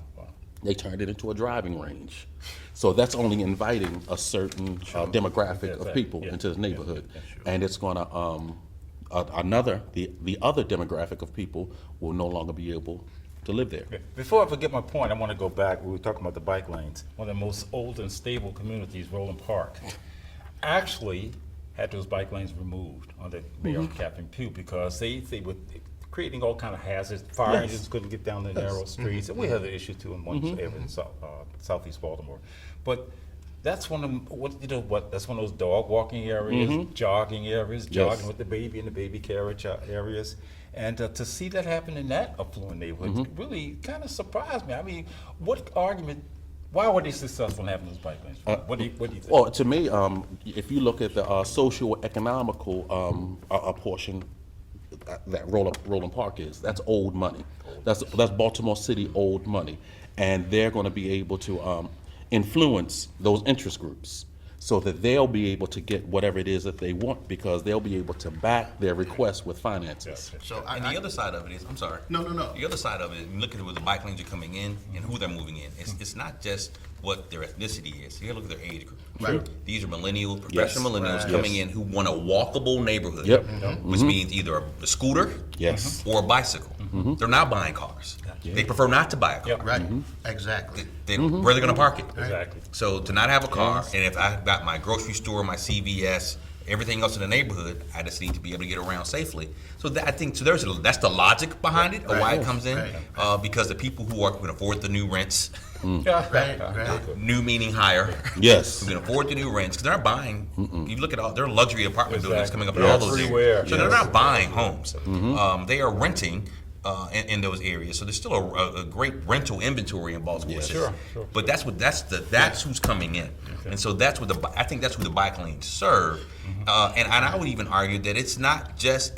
[SPEAKER 4] They turned it into a driving range. So that's only inviting a certain demographic of people
[SPEAKER 1] Yeah.
[SPEAKER 4] into the neighborhood.
[SPEAKER 1] Yeah, sure.
[SPEAKER 4] And it's gonna, the other demographic of people will no longer be able to live there.
[SPEAKER 1] Before I forget my point, I want to go back. We were talking about the bike lanes. One of the most old and stable communities, Roland Park, actually had those bike lanes removed under Mayor Captain Pugh because they were creating all kind of hazards. Fire engines couldn't get down the narrow streets, and we have the issue too in one area in southeast Baltimore. But that's one of that's one of those dog walking areas, jogging areas, jogging with the baby in the baby carriage areas. And to see that happen in that affluent neighborhood really kind of surprised me. I mean, why were they successful in having those bike lanes? What do you think?
[SPEAKER 4] Well, to me, if you look at the socio-economical portion that Roland Park is, that's old money. That's Baltimore City old money. And they're going to be able to influence those interest groups so that they'll be able to get whatever it is that they want because they'll be able to back their request with finances.
[SPEAKER 3] So
[SPEAKER 2] And the other side of it is, I'm sorry.
[SPEAKER 3] No.
[SPEAKER 2] The other side of it, you look at where the bike lanes are coming in and who they're moving in. It's not just what their ethnicity is. You gotta look at their age group.
[SPEAKER 3] Right.
[SPEAKER 2] These are millennials, professional millennials
[SPEAKER 3] Right.
[SPEAKER 2] coming in who want a walkable neighborhood.
[SPEAKER 4] Yep.
[SPEAKER 2] Which means either a scooter
[SPEAKER 4] Yes.
[SPEAKER 2] or a bicycle. They're not buying cars. They prefer not to buy a car.
[SPEAKER 1] Yep.
[SPEAKER 3] Right, exactly.
[SPEAKER 2] Where they're gonna park it.
[SPEAKER 1] Exactly.
[SPEAKER 2] So to not have a car, and if I've got my grocery store, my CVS, everything else in the neighborhood, I just need to be able to get around safely. So I think that's the logic behind it, of why it comes in, because the people who can afford the new rents, new meaning higher,
[SPEAKER 4] Yes.
[SPEAKER 2] who can afford the new rents, because they're not buying. You look at there are luxury apartment buildings coming up in
[SPEAKER 1] Yeah,
[SPEAKER 2] all those
[SPEAKER 1] everywhere.
[SPEAKER 2] areas, so they're not buying homes. They are renting. In those areas, so there's still a great rental inventory in Baltimore City.
[SPEAKER 1] Sure.
[SPEAKER 2] But that's who's coming in, and so that's what I think that's who the bike lanes serve. And I would even argue that it's not just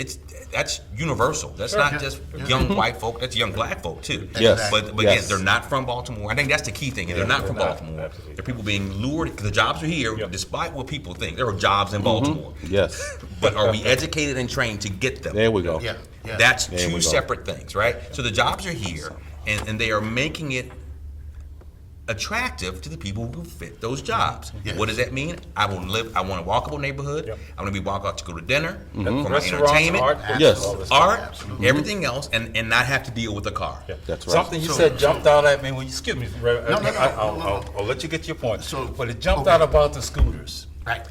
[SPEAKER 2] that's universal. That's not just young white folk. That's young black folk too.
[SPEAKER 4] Yes.
[SPEAKER 2] But
[SPEAKER 4] Yes.
[SPEAKER 2] again, they're not from Baltimore. I think that's the key thing. They're not from Baltimore.
[SPEAKER 1] Absolutely.
[SPEAKER 2] They're people being lured. The jobs are here, despite what people think. There are jobs in Baltimore.
[SPEAKER 4] Yes.
[SPEAKER 2] But are we educated and trained to get them?
[SPEAKER 4] There we go.
[SPEAKER 3] Yeah.
[SPEAKER 2] That's
[SPEAKER 4] There we
[SPEAKER 2] two
[SPEAKER 4] go.
[SPEAKER 2] separate things, right? So the jobs are here, and they are making it attractive to the people who fit those jobs.
[SPEAKER 3] Yes.
[SPEAKER 2] What does that mean? I want a walkable neighborhood.
[SPEAKER 1] Yep.
[SPEAKER 2] I want to be walk out to go to dinner, for my
[SPEAKER 1] Restaurants,
[SPEAKER 2] entertainment,
[SPEAKER 1] art,
[SPEAKER 4] Yes.
[SPEAKER 1] all this stuff.
[SPEAKER 2] art,
[SPEAKER 3] Absolutely.
[SPEAKER 2] everything else, and not have to deal with a car.
[SPEAKER 1] Yeah.
[SPEAKER 4] That's right.
[SPEAKER 1] Something you
[SPEAKER 3] So-
[SPEAKER 1] said jumped out at me when you, excuse me, Rev,
[SPEAKER 3] No.
[SPEAKER 1] I'll let you get your point.
[SPEAKER 3] So-
[SPEAKER 1] But it jumped
[SPEAKER 3] okay.
[SPEAKER 1] out about the scooters.
[SPEAKER 3] Right.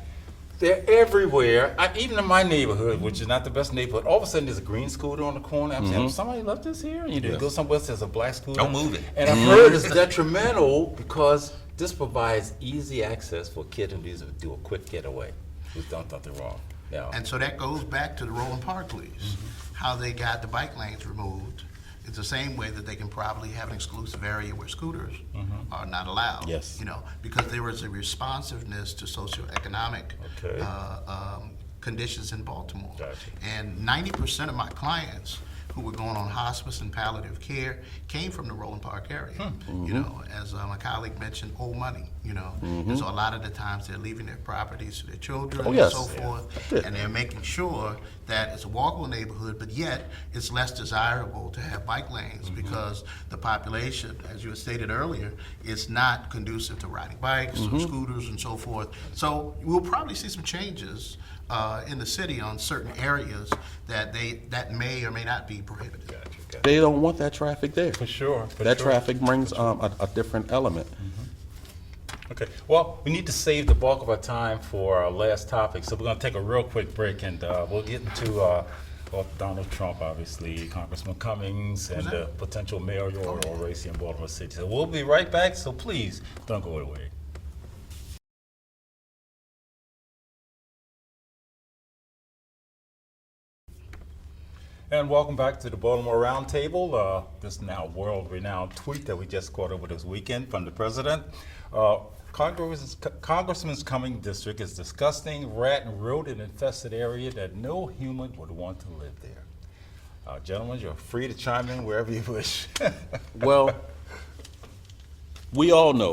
[SPEAKER 1] They're everywhere. Even in my neighborhood, which is not the best neighborhood, all of a sudden there's a green scooter on the corner. I'm saying, somebody left this here? And you go somewhere else, there's a black scooter.
[SPEAKER 2] Don't move it.
[SPEAKER 1] And I've heard it's detrimental because this provides easy access for a kid who needs to do a quick getaway, who's done something wrong. Now,
[SPEAKER 3] And so that goes back to the Roland Park lease,
[SPEAKER 1] Mm-hmm.
[SPEAKER 3] how they got the bike lanes removed. It's the same way that they can probably have an exclusive area where scooters
[SPEAKER 1] Mm-hmm.
[SPEAKER 3] are not allowed.
[SPEAKER 4] Yes.
[SPEAKER 3] You know, because there was a responsiveness to socioeconomic
[SPEAKER 1] Okay.
[SPEAKER 3] conditions in Baltimore.
[SPEAKER 1] Gotcha.
[SPEAKER 3] And 90% of my clients who were going on hospice and palliative care came from the Roland Park area. You know, as my colleague mentioned, old money, you know. And so a lot of the times they're leaving their properties to their children
[SPEAKER 4] Oh, yes.
[SPEAKER 3] and so forth.
[SPEAKER 4] Yeah.
[SPEAKER 3] And they're making sure that it's a walkable neighborhood, but yet it's less desirable to have bike lanes because the population, as you had stated earlier, is not conducive to riding bikes or scooters and so forth. So we'll probably see some changes in the city on certain areas that may or may not be prohibited.
[SPEAKER 1] gotcha.
[SPEAKER 4] They don't want that traffic there.
[SPEAKER 1] For sure.
[SPEAKER 4] That traffic brings a different element.
[SPEAKER 1] Okay, well, we need to save the bulk of our time for our last topic, so we're going to take a real quick break, and we'll get into Donald Trump, obviously, Congressman Cummings, and the potential mayoral race in Baltimore City. So we'll be right back, so please don't go away. And welcome back to the Baltimore Roundtable. This now world-renowned tweet that we just caught over this weekend from the president. Congressman's Cummings district is disgusting, rat and rodent-infested area that no human would want to live there. Gentlemen, you're free to chime in wherever you wish.
[SPEAKER 4] Well, we all know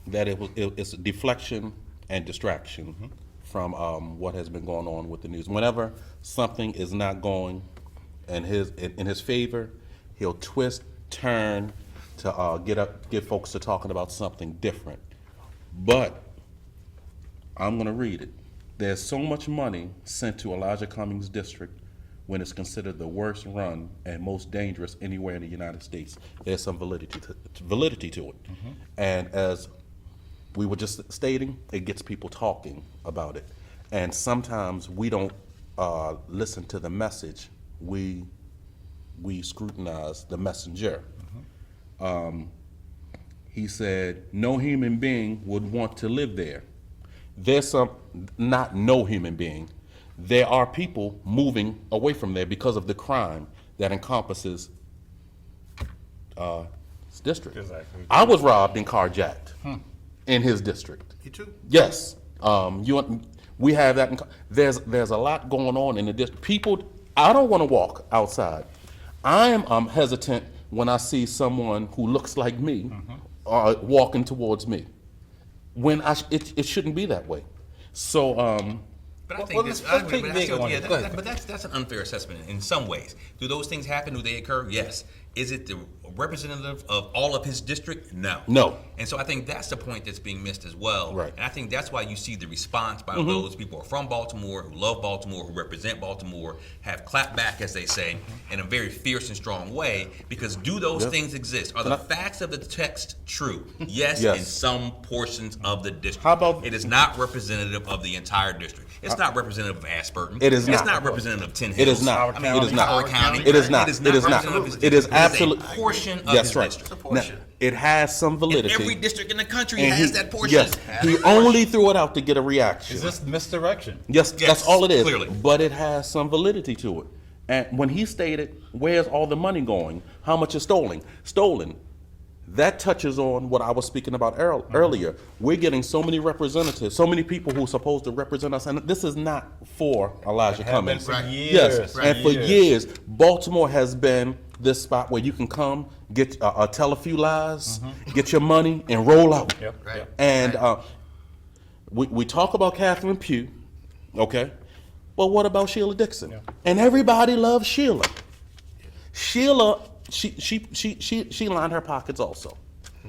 [SPEAKER 4] that it's a deflection and distraction from what has been going on with the news. Whenever something is not going in his favor, he'll twist, turn to get folks to talking about something different. But I'm going to read it. There's so much money sent to Elijah Cummings district when it's considered the worst run and most dangerous anywhere in the United States. There's some validity to it. And as we were just stating, it gets people talking about it. And sometimes we don't listen to the message. We scrutinize the messenger. He said, no human being would want to live there. There's not no human being. There are people moving away from there because of the crime that encompasses his district.
[SPEAKER 1] Exactly.
[SPEAKER 4] I was robbed and carjacked in his district.
[SPEAKER 3] You too?
[SPEAKER 4] Yes, we have that. There's a lot going on in the district. People, I don't want to walk outside. I am hesitant when I see someone who looks like me walking towards me. When it shouldn't be that way. So
[SPEAKER 2] But I
[SPEAKER 1] Well,
[SPEAKER 2] think
[SPEAKER 1] let's
[SPEAKER 2] that's,
[SPEAKER 1] pick big on it. Go ahead.
[SPEAKER 2] but that's an unfair assessment in some ways. Do those things happen? Do they occur? Yes. Is it the representative of all of his district? No.
[SPEAKER 4] No.
[SPEAKER 2] And so I think that's the point that's being missed as well.
[SPEAKER 4] Right.
[SPEAKER 2] And I think that's why you see the response by those people who are from Baltimore, who love Baltimore, who represent Baltimore, have clapped back, as they say, in a very fierce and strong way. Because do those things exist? Are the facts of the text true? Yes,
[SPEAKER 4] Yes.
[SPEAKER 2] in some portions of the district.
[SPEAKER 4] How about-
[SPEAKER 2] it is not representative of the entire district. It's not representative of Ashburton.
[SPEAKER 4] It is
[SPEAKER 2] It's
[SPEAKER 4] not.
[SPEAKER 2] not representative of 10 Hills.
[SPEAKER 4] It is not.
[SPEAKER 2] I mean,
[SPEAKER 4] It is not.
[SPEAKER 2] Howard County.
[SPEAKER 4] It is not.
[SPEAKER 2] It is
[SPEAKER 4] It is not.
[SPEAKER 2] representative of his
[SPEAKER 4] It
[SPEAKER 2] district.
[SPEAKER 4] is
[SPEAKER 2] It
[SPEAKER 4] absolute.
[SPEAKER 2] a portion of
[SPEAKER 4] That's
[SPEAKER 2] his
[SPEAKER 4] right.
[SPEAKER 2] district.
[SPEAKER 3] It's a portion.
[SPEAKER 4] Now, it has some validity.
[SPEAKER 2] Every district in the country
[SPEAKER 4] and
[SPEAKER 2] has
[SPEAKER 4] he-
[SPEAKER 2] that portion.
[SPEAKER 4] Yes, he only threw it out to get a reaction.
[SPEAKER 1] Is this misdirection?
[SPEAKER 4] Yes,
[SPEAKER 2] Yes,
[SPEAKER 4] that's all it is.
[SPEAKER 2] clearly.
[SPEAKER 4] But it has some validity to it. And when he stated, "Where's all the money going? How much is stolen?" That touches on what I was speaking about earlier. We're getting so many representatives, so many people who are supposed to represent us, and this is not for Elijah
[SPEAKER 1] Have been
[SPEAKER 4] Cummings.
[SPEAKER 1] for
[SPEAKER 3] Right.
[SPEAKER 1] years.
[SPEAKER 4] Yes,
[SPEAKER 1] for
[SPEAKER 4] and for
[SPEAKER 1] years.
[SPEAKER 4] years, Baltimore has been this spot where you can come, get tell a few lies, get your money, and roll out.
[SPEAKER 1] Yep,
[SPEAKER 3] Right.
[SPEAKER 1] yep.
[SPEAKER 4] And we talk about Catherine Pugh, okay? But what about Sheila Dixon?
[SPEAKER 1] Yeah.
[SPEAKER 4] And everybody loves Sheila. Sheila, she lined her pockets also.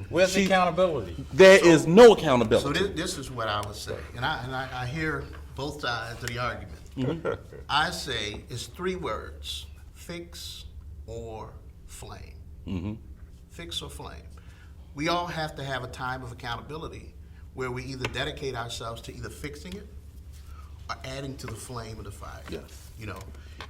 [SPEAKER 1] Where's the
[SPEAKER 4] She-
[SPEAKER 1] accountability?
[SPEAKER 4] There is no
[SPEAKER 3] So
[SPEAKER 4] accountability.
[SPEAKER 3] this is what I would say, and I hear both sides of the argument. I say it's 3 words: fix or flame. Fix or flame. We all have to have a time of accountability where we either dedicate ourselves to either fixing it or adding to the flame of the fire.
[SPEAKER 4] Yes.
[SPEAKER 3] You know,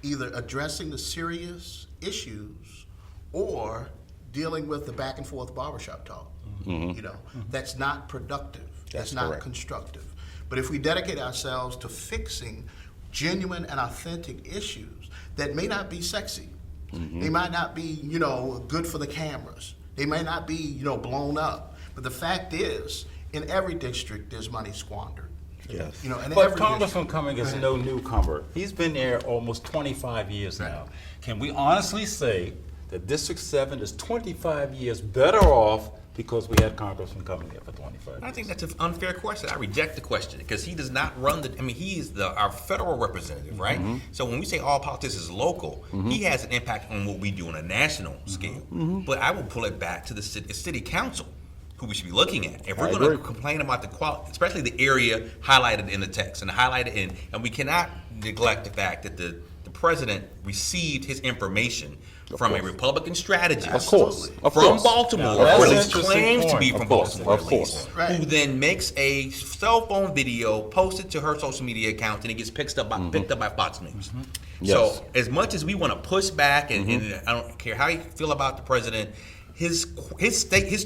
[SPEAKER 3] either addressing the serious issues or dealing with the back and forth barbershop talk. You know, that's not productive.
[SPEAKER 4] That's
[SPEAKER 3] That's not
[SPEAKER 4] correct.
[SPEAKER 3] constructive. But if we dedicate ourselves to fixing genuine and authentic issues that may not be sexy, they might not be, you know, good for the cameras, they may not be, you know, blown up. But the fact is, in every district, there's money squandered.
[SPEAKER 4] Yes.
[SPEAKER 3] You know, in
[SPEAKER 1] But
[SPEAKER 3] every
[SPEAKER 1] Congressman
[SPEAKER 3] district.
[SPEAKER 1] Cummings is no newcomer. He's been there almost 25 years now. Can we honestly say that District 7 is 25 years better off because we had Congressman Cummings there for 25 years?
[SPEAKER 2] I think that's an unfair question. I reject the question because he does not run the. I mean, he is our federal representative, right? So when we say all politics is local, he has an impact on what we do on a national scale. But I will pull it back to the city council, who we should be looking at. If we're
[SPEAKER 4] I
[SPEAKER 2] going to
[SPEAKER 4] agree.
[SPEAKER 2] complain about the quality, especially the area highlighted in the text and highlighted in, and we cannot neglect the fact that the president received his information from a
[SPEAKER 4] course.
[SPEAKER 2] Republican strategist.
[SPEAKER 4] Of course. Of
[SPEAKER 2] From
[SPEAKER 4] course.
[SPEAKER 2] Baltimore,
[SPEAKER 1] Now, that's
[SPEAKER 2] or at
[SPEAKER 1] an
[SPEAKER 2] least
[SPEAKER 1] interesting
[SPEAKER 2] claims to
[SPEAKER 1] point.
[SPEAKER 2] be from
[SPEAKER 4] Of course,
[SPEAKER 2] Baltimore,
[SPEAKER 4] of
[SPEAKER 2] at least,
[SPEAKER 4] course.
[SPEAKER 3] Right.
[SPEAKER 2] who then makes a cell phone video posted to her social media account, and it gets picked up by Fox News.
[SPEAKER 4] Yes.
[SPEAKER 2] So, as much as we want to push back, and I don't care how you feel about the president, his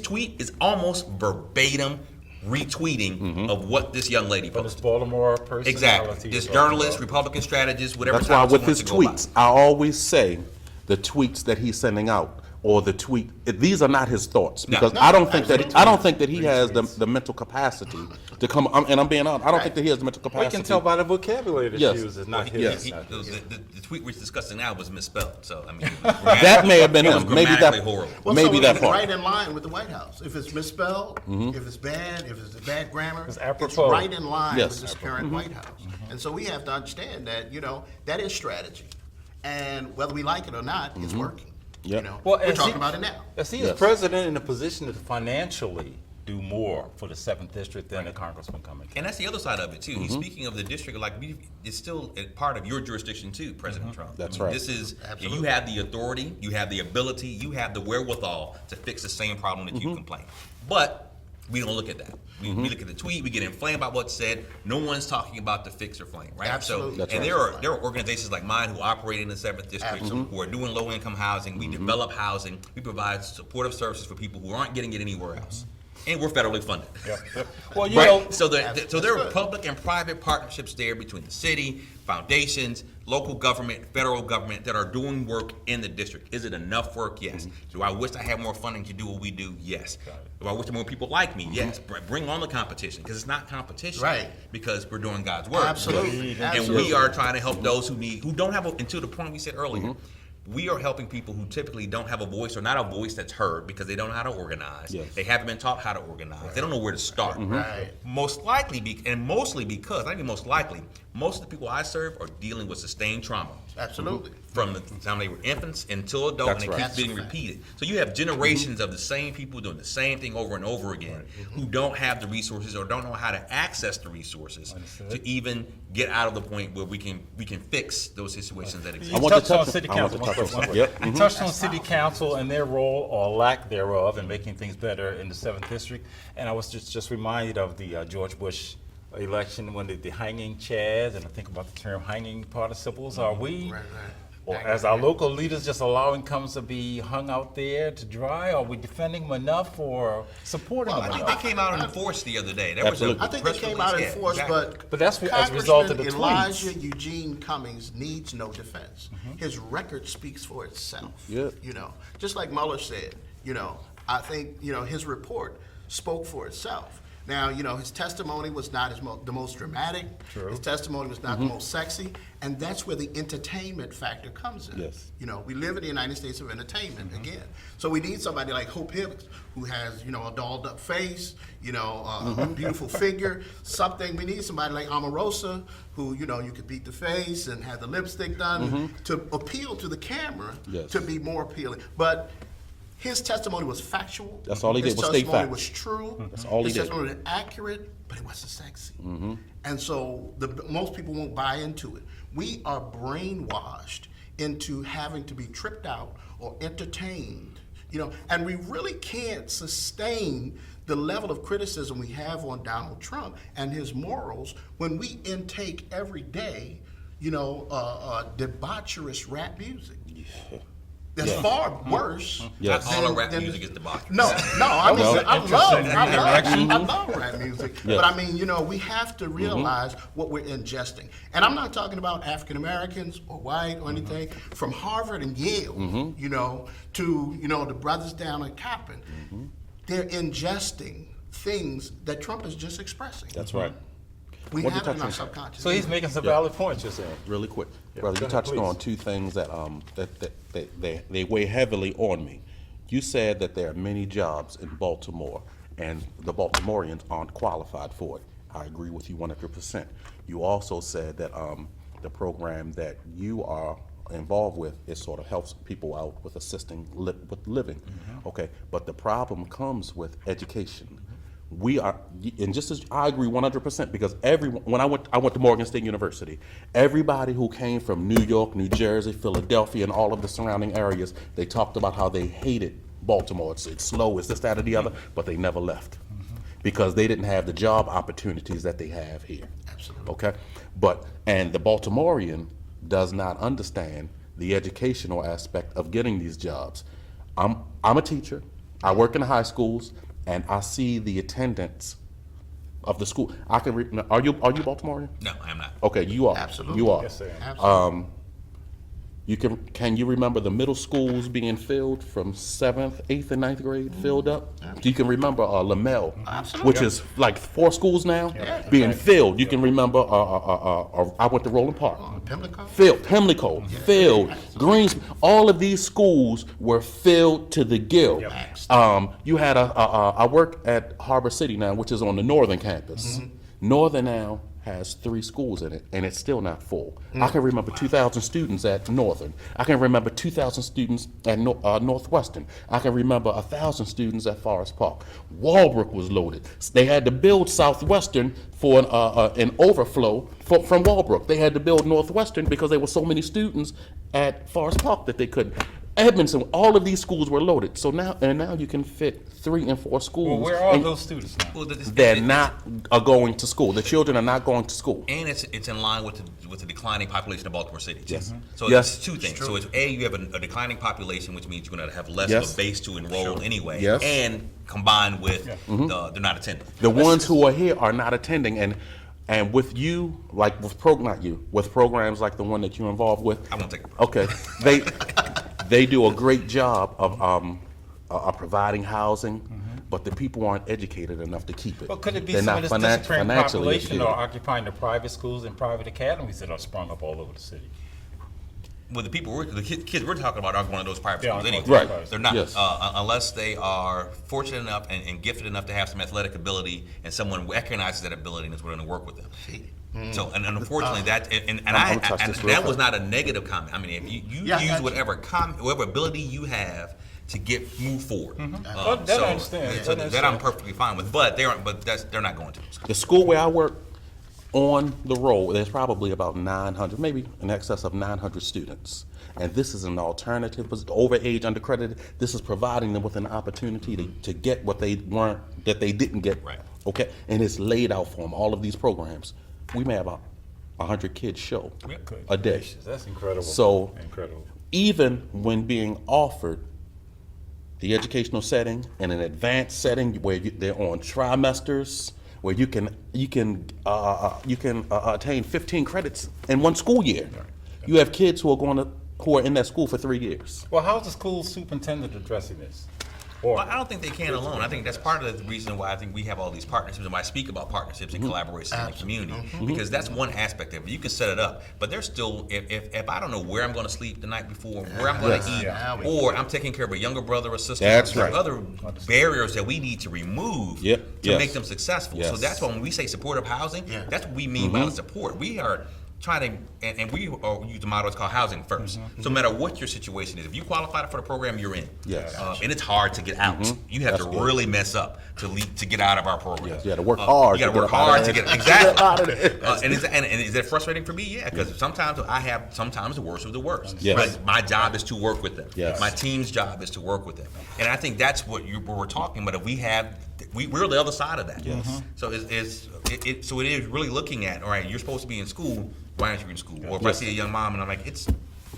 [SPEAKER 2] tweet is almost verbatim retweeting of what this young lady
[SPEAKER 1] But it's
[SPEAKER 2] posted.
[SPEAKER 1] Baltimore personality.
[SPEAKER 2] Exactly. This
[SPEAKER 1] you're
[SPEAKER 2] journalist,
[SPEAKER 1] talking about.
[SPEAKER 2] Republican strategist, whatever.
[SPEAKER 4] That's why
[SPEAKER 2] title
[SPEAKER 4] with
[SPEAKER 2] she wants
[SPEAKER 4] his
[SPEAKER 2] to go by.
[SPEAKER 4] tweets, I always say the tweets that he's sending out or the tweet. These are not his thoughts because
[SPEAKER 3] No,
[SPEAKER 4] I don't think that
[SPEAKER 3] absolutely.
[SPEAKER 4] I don't think that he has the mental capacity to come. And I'm being honest. I don't think that he has the mental
[SPEAKER 1] We
[SPEAKER 4] capacity.
[SPEAKER 1] can tell by the vocabulary that
[SPEAKER 4] Yes.
[SPEAKER 1] she uses, not his.
[SPEAKER 4] Yes.
[SPEAKER 1] not his.
[SPEAKER 2] The tweet we're discussing now was misspelled. So I mean,
[SPEAKER 4] That may have been
[SPEAKER 2] it was
[SPEAKER 4] him. Maybe that.
[SPEAKER 2] grammatically horrible.
[SPEAKER 3] Well,
[SPEAKER 4] Maybe
[SPEAKER 3] so
[SPEAKER 4] that
[SPEAKER 3] it's
[SPEAKER 4] part.
[SPEAKER 3] right in line with the White House. If it's misspelled, if it's bad, if it's bad grammar,
[SPEAKER 1] It's apropos.
[SPEAKER 3] right in line
[SPEAKER 4] Yes.
[SPEAKER 3] with this current White House. And so we have to understand that, you know, that is strategy. And whether we like it or not, it's working.
[SPEAKER 4] Yep.
[SPEAKER 3] You know,
[SPEAKER 1] Well,
[SPEAKER 3] we're
[SPEAKER 1] as
[SPEAKER 3] talking
[SPEAKER 1] he-
[SPEAKER 3] about it now.
[SPEAKER 1] As he
[SPEAKER 4] Yes.
[SPEAKER 1] is president in a position to financially do more for the 7th District than a Congressman Cummings.
[SPEAKER 2] And that's the other side of it too. He's speaking of the district like it's still a part of your jurisdiction too, President Trump.
[SPEAKER 4] That's
[SPEAKER 2] I mean,
[SPEAKER 4] right.
[SPEAKER 2] This is
[SPEAKER 3] Absolutely.
[SPEAKER 2] you have the authority, you have the ability, you have the wherewithal to fix the same problem that you complain. But we don't look at that. We look at the tweet, we get inflamed about what's said. No one's talking about the fix or flame, right?
[SPEAKER 3] Absolutely.
[SPEAKER 2] So,
[SPEAKER 3] That's
[SPEAKER 2] and
[SPEAKER 3] right.
[SPEAKER 2] there are organizations like mine who operate in the 7th District
[SPEAKER 3] Absolutely.
[SPEAKER 2] who are doing low income housing. We develop housing. We provide supportive services for people who aren't getting it anywhere else. And we're federally funded.
[SPEAKER 1] Well, you
[SPEAKER 2] Right.
[SPEAKER 1] know,
[SPEAKER 2] So there are
[SPEAKER 3] good.
[SPEAKER 2] public and private partnerships there between the city, foundations, local government, federal government that are doing work in the district. Is it enough work? Yes. Do I wish I had more funding to do what we do? Yes. Do I wish more people like me? Yes. Bring on the competition because it's not competition.
[SPEAKER 3] Right.
[SPEAKER 2] Because we're doing God's work.
[SPEAKER 3] Absolutely.
[SPEAKER 2] And
[SPEAKER 3] Absolutely.
[SPEAKER 2] we are trying to help those who don't have and to the point we said earlier. We are helping people who typically don't have a voice or not a voice that's heard because they don't know how to organize.
[SPEAKER 4] Yes.
[SPEAKER 2] They haven't been taught how to organize. They don't know where to start.
[SPEAKER 3] Right.
[SPEAKER 2] Most likely, and mostly because, I mean most likely, most of the people I serve are dealing with sustained trauma
[SPEAKER 3] Absolutely.
[SPEAKER 2] from the time they were infants until adult,
[SPEAKER 4] That's
[SPEAKER 2] and it
[SPEAKER 4] right.
[SPEAKER 2] keeps being
[SPEAKER 3] That's a fact.
[SPEAKER 2] repeated. So you have generations of the same people doing the same thing over and over again who don't have the resources or don't know how to access the resources
[SPEAKER 1] Understood.
[SPEAKER 2] to even get out of the point where we can fix those situations that exist.
[SPEAKER 1] you
[SPEAKER 4] want to
[SPEAKER 1] touched on
[SPEAKER 4] touch-
[SPEAKER 1] city
[SPEAKER 4] I want to
[SPEAKER 1] council.
[SPEAKER 4] touch on
[SPEAKER 1] One
[SPEAKER 4] something.
[SPEAKER 1] quick.
[SPEAKER 4] Yep.
[SPEAKER 1] You touched on city council and their role or lack thereof in making things better in the 7th District. And I was just reminded of the George Bush election when the hanging chads, and I think about the term hanging participles. Are we,
[SPEAKER 3] Right.
[SPEAKER 1] or as our local leaders, just allowing comes to be hung out there to dry? Are we defending them enough or supporting
[SPEAKER 3] Well,
[SPEAKER 1] them
[SPEAKER 3] I think
[SPEAKER 1] enough?
[SPEAKER 2] They came out in force the other day. There
[SPEAKER 4] Absolutely.
[SPEAKER 2] was a
[SPEAKER 3] I think they
[SPEAKER 2] press
[SPEAKER 3] came
[SPEAKER 2] release.
[SPEAKER 3] out in
[SPEAKER 2] Yeah,
[SPEAKER 3] force,
[SPEAKER 2] exactly.
[SPEAKER 3] but
[SPEAKER 1] But that's as a result of the
[SPEAKER 3] Congressman
[SPEAKER 1] tweets.
[SPEAKER 3] Elijah Eugene Cummings needs no defense. His record speaks for itself.
[SPEAKER 4] Yeah.
[SPEAKER 3] You know, just like Mueller said, you know, I think, you know, his report spoke for itself. Now, you know, his testimony was not the most dramatic.
[SPEAKER 1] True.
[SPEAKER 3] His testimony was not the most sexy, and that's where the entertainment factor comes in.
[SPEAKER 4] Yes.
[SPEAKER 3] You know, we live in the United States of entertainment again. So we need somebody like Hope Hicks, who has, you know, a dolled up face, you know, a beautiful figure, something. We need somebody like Omarosa, who, you know, you could beat the face and have the lipstick done to appeal to the camera,
[SPEAKER 4] Yes.
[SPEAKER 3] to be more appealing. But his testimony was factual.
[SPEAKER 4] That's all he did was
[SPEAKER 3] His
[SPEAKER 4] state
[SPEAKER 3] testimony
[SPEAKER 4] facts.
[SPEAKER 3] was true.
[SPEAKER 4] That's all he
[SPEAKER 3] His
[SPEAKER 4] did.
[SPEAKER 3] testimony was accurate, but it wasn't sexy. And so most people won't buy into it. We are brainwashed into having to be tripped out or entertained, you know, and we really can't sustain the level of criticism we have on Donald Trump and his morals when we intake every day, you know, debaucherous rap music. That's far worse.
[SPEAKER 4] Yes.
[SPEAKER 2] Not all our rap
[SPEAKER 3] than-
[SPEAKER 2] music is debauchery.
[SPEAKER 3] No, I mean,
[SPEAKER 1] was an
[SPEAKER 3] I love rap music.
[SPEAKER 4] Yes.
[SPEAKER 3] But I mean, you know, we have to realize what we're ingesting. And I'm not talking about African Americans or white or anything. From Harvard and Yale, you know, to, you know, the brothers down at Coppin, they're ingesting things that Trump is just expressing.
[SPEAKER 4] That's right.
[SPEAKER 3] We
[SPEAKER 4] What
[SPEAKER 3] have
[SPEAKER 4] you
[SPEAKER 3] it in our
[SPEAKER 4] touching on?
[SPEAKER 3] subconscious.
[SPEAKER 1] So he's making some valid points, you're saying.
[SPEAKER 4] Really quick,
[SPEAKER 1] Yeah,
[SPEAKER 4] brother,
[SPEAKER 1] go
[SPEAKER 4] you
[SPEAKER 1] ahead,
[SPEAKER 4] touched
[SPEAKER 1] please.
[SPEAKER 4] on two things that they weigh heavily on me. You said that there are many jobs in Baltimore, and the Baltimoreans aren't qualified for it. I agree with you 100%. You also said that the program that you are involved with is sort of helps people out with assisting with living. Okay, but the problem comes with education. We are, and just as I agree 100%, because when I went to Morgan State University, everybody who came from New York, New Jersey, Philadelphia, and all of the surrounding areas, they talked about how they hated Baltimore. It's slow, it's this, that, or the other, but they never left because they didn't have the job opportunities that they have here.
[SPEAKER 3] Absolutely.
[SPEAKER 4] Okay, and the Baltimorean does not understand the educational aspect of getting these jobs. I'm a teacher. I work in the high schools, and I see the attendance of the school. I can. Are you Baltimorean?
[SPEAKER 2] No, I am not.
[SPEAKER 4] Okay, you are.
[SPEAKER 3] Absolutely.
[SPEAKER 4] You are.
[SPEAKER 1] Yes, sir.
[SPEAKER 3] Absolutely.
[SPEAKER 4] You can you remember the middle schools being filled from 7th, 8th, and 9th grade filled up? You can remember Lamel,
[SPEAKER 3] Absolutely.
[SPEAKER 4] which is like 4 schools now,
[SPEAKER 3] Yeah.
[SPEAKER 4] being filled. You can remember I went to Roland Park.
[SPEAKER 3] Pimlico?
[SPEAKER 4] Filled, Pimlico, filled, Greens, all of these schools were filled to the gill. You had I work at Harbor City now, which is on the northern campus. Northern now has 3 schools in it, and it's still not full. I can remember 2,000 students at Northern. I can remember 2,000 students at Northwestern. I can remember 1,000 students at Forest Park. Walbrook was loaded. They had to build Southwestern for an overflow from Walbrook. They had to build Northwestern because there were so many students at Forest Park that they couldn't. Edmondson, all of these schools were loaded. So now you can fit 3 and 4 schools.
[SPEAKER 1] Well, where are
[SPEAKER 4] and
[SPEAKER 1] those students now?
[SPEAKER 2] Well,
[SPEAKER 4] They're not going to school. The children are not going to school.
[SPEAKER 2] And it's in line with the declining population of Baltimore City.
[SPEAKER 4] Yes.
[SPEAKER 2] So
[SPEAKER 4] Yes.
[SPEAKER 2] it's 2 things. So it's you have a declining population, which means you're going to have less
[SPEAKER 4] Yes.
[SPEAKER 2] of a base to enroll anyway.
[SPEAKER 4] Yes.
[SPEAKER 2] And combined with they're not attending.
[SPEAKER 4] The ones who are here are not attending, and with you, like with with programs like the one that you're involved with.
[SPEAKER 2] I won't take a break.
[SPEAKER 4] Okay, they do a great job of providing housing, but the people aren't educated enough to keep it.
[SPEAKER 1] Well, could it be
[SPEAKER 4] They're
[SPEAKER 1] some
[SPEAKER 4] not
[SPEAKER 1] of this disappearing
[SPEAKER 4] financially
[SPEAKER 1] population
[SPEAKER 4] educated.
[SPEAKER 1] or occupying the private schools and private academies that are sprung up all over the city?
[SPEAKER 2] Well, the kids we're talking about aren't one of those private
[SPEAKER 1] Yeah,
[SPEAKER 2] schools
[SPEAKER 1] I'm
[SPEAKER 2] anyway.
[SPEAKER 1] talking
[SPEAKER 4] Right.
[SPEAKER 2] They're not,
[SPEAKER 4] Yes.
[SPEAKER 2] unless they are fortunate enough and gifted enough to have some athletic ability, and someone recognizes that ability and is willing to work with them. So, and unfortunately, that and
[SPEAKER 4] I'm gonna touch
[SPEAKER 2] and
[SPEAKER 4] this real
[SPEAKER 2] that was
[SPEAKER 4] quick.
[SPEAKER 2] not a negative comment. I mean, if you
[SPEAKER 3] Yeah, I
[SPEAKER 2] use
[SPEAKER 3] got you.
[SPEAKER 2] whatever ability you have to move forward.
[SPEAKER 1] Oh, that I understand.
[SPEAKER 2] So
[SPEAKER 1] That I
[SPEAKER 2] that I'm
[SPEAKER 1] understand.
[SPEAKER 2] perfectly fine with. But they're not going to.
[SPEAKER 4] The school where I work, on the road, there's probably about 900, maybe in excess of 900 students. And this is an alternative, overage, undercredited. This is providing them with an opportunity to get what they didn't get
[SPEAKER 2] Right.
[SPEAKER 4] okay? And it's laid out for them, all of these programs. We may have 100 kids show
[SPEAKER 1] Good
[SPEAKER 4] a day.
[SPEAKER 1] gracious, that's incredible.
[SPEAKER 4] So
[SPEAKER 1] Incredible.
[SPEAKER 4] even when being offered the educational setting and an advanced setting where they're on trimesters, where you can attain 15 credits in one school year. You have kids who are in that school for 3 years.
[SPEAKER 1] Well, how's the school superintendent addressing this? Or,
[SPEAKER 2] Well, I don't think they can alone. I think that's part of the reason why I think we have all these partnerships, and why I speak about partnerships and collaboration in the community, because that's one aspect of it. You can set it up, but there's still, if I don't know where I'm going to sleep the night before, where I'm going to eat, or I'm taking care of a younger brother or sister,
[SPEAKER 4] That's
[SPEAKER 2] there are
[SPEAKER 4] right.
[SPEAKER 2] other barriers that we need to remove to
[SPEAKER 4] Yes.
[SPEAKER 2] make them successful. So
[SPEAKER 4] Yes.
[SPEAKER 2] that's why when we say supportive housing, that's what we mean by the support. We are trying to, and we use the motto, it's called housing first. So no matter what your situation is, if you qualify for the program, you're in.
[SPEAKER 4] Yes.
[SPEAKER 2] And it's hard to get out. You have
[SPEAKER 4] That's
[SPEAKER 2] to
[SPEAKER 4] good.
[SPEAKER 2] really mess up to get out of our program.
[SPEAKER 4] You got to work hard.
[SPEAKER 2] You got to work
[SPEAKER 4] get out
[SPEAKER 2] hard
[SPEAKER 4] of
[SPEAKER 2] to
[SPEAKER 4] there.
[SPEAKER 2] get exactly.
[SPEAKER 4] Get out of there.
[SPEAKER 2] And is that frustrating for me? Yeah, because sometimes I have the worst of the worst.
[SPEAKER 4] Yes.
[SPEAKER 2] But my job is to work with them.
[SPEAKER 4] Yes.
[SPEAKER 2] My team's job is to work with them. And I think that's what we're talking about. If we're the other side of that.
[SPEAKER 4] Yes.
[SPEAKER 2] So it is really looking at, all right, you're supposed to be in school. Why aren't you in school? Or if I see a young mom and I'm like, it's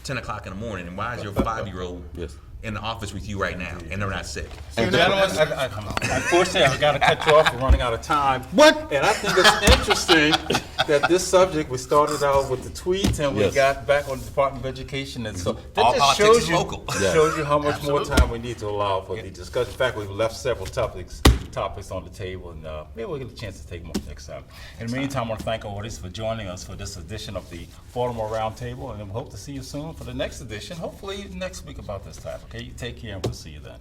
[SPEAKER 2] 10 o'clock in the morning, and why is your 5-year-old
[SPEAKER 4] Yes.
[SPEAKER 2] in the office with you right now, and they're not sick?
[SPEAKER 1] and gentlemen, unfortunately, I've got to cut you off. We're running out of time.
[SPEAKER 4] What?
[SPEAKER 1] And I think it's interesting that this subject, we started out with the tweets and we
[SPEAKER 4] Yes.
[SPEAKER 1] got back on the Department of Education. And so that
[SPEAKER 2] All
[SPEAKER 1] just
[SPEAKER 2] politics
[SPEAKER 1] shows
[SPEAKER 2] is
[SPEAKER 1] you,
[SPEAKER 2] local.
[SPEAKER 4] Yeah.
[SPEAKER 1] shows you how much more time we need to allow for the discussion. In fact, we've left several topics on the table, and maybe we'll get a chance to take more next time. In the meantime, I want to thank our audience for joining us for this edition of the Baltimore Roundtable, and we hope to see you soon for the next edition, hopefully next week about this time. Okay, you take care, and we'll see you then.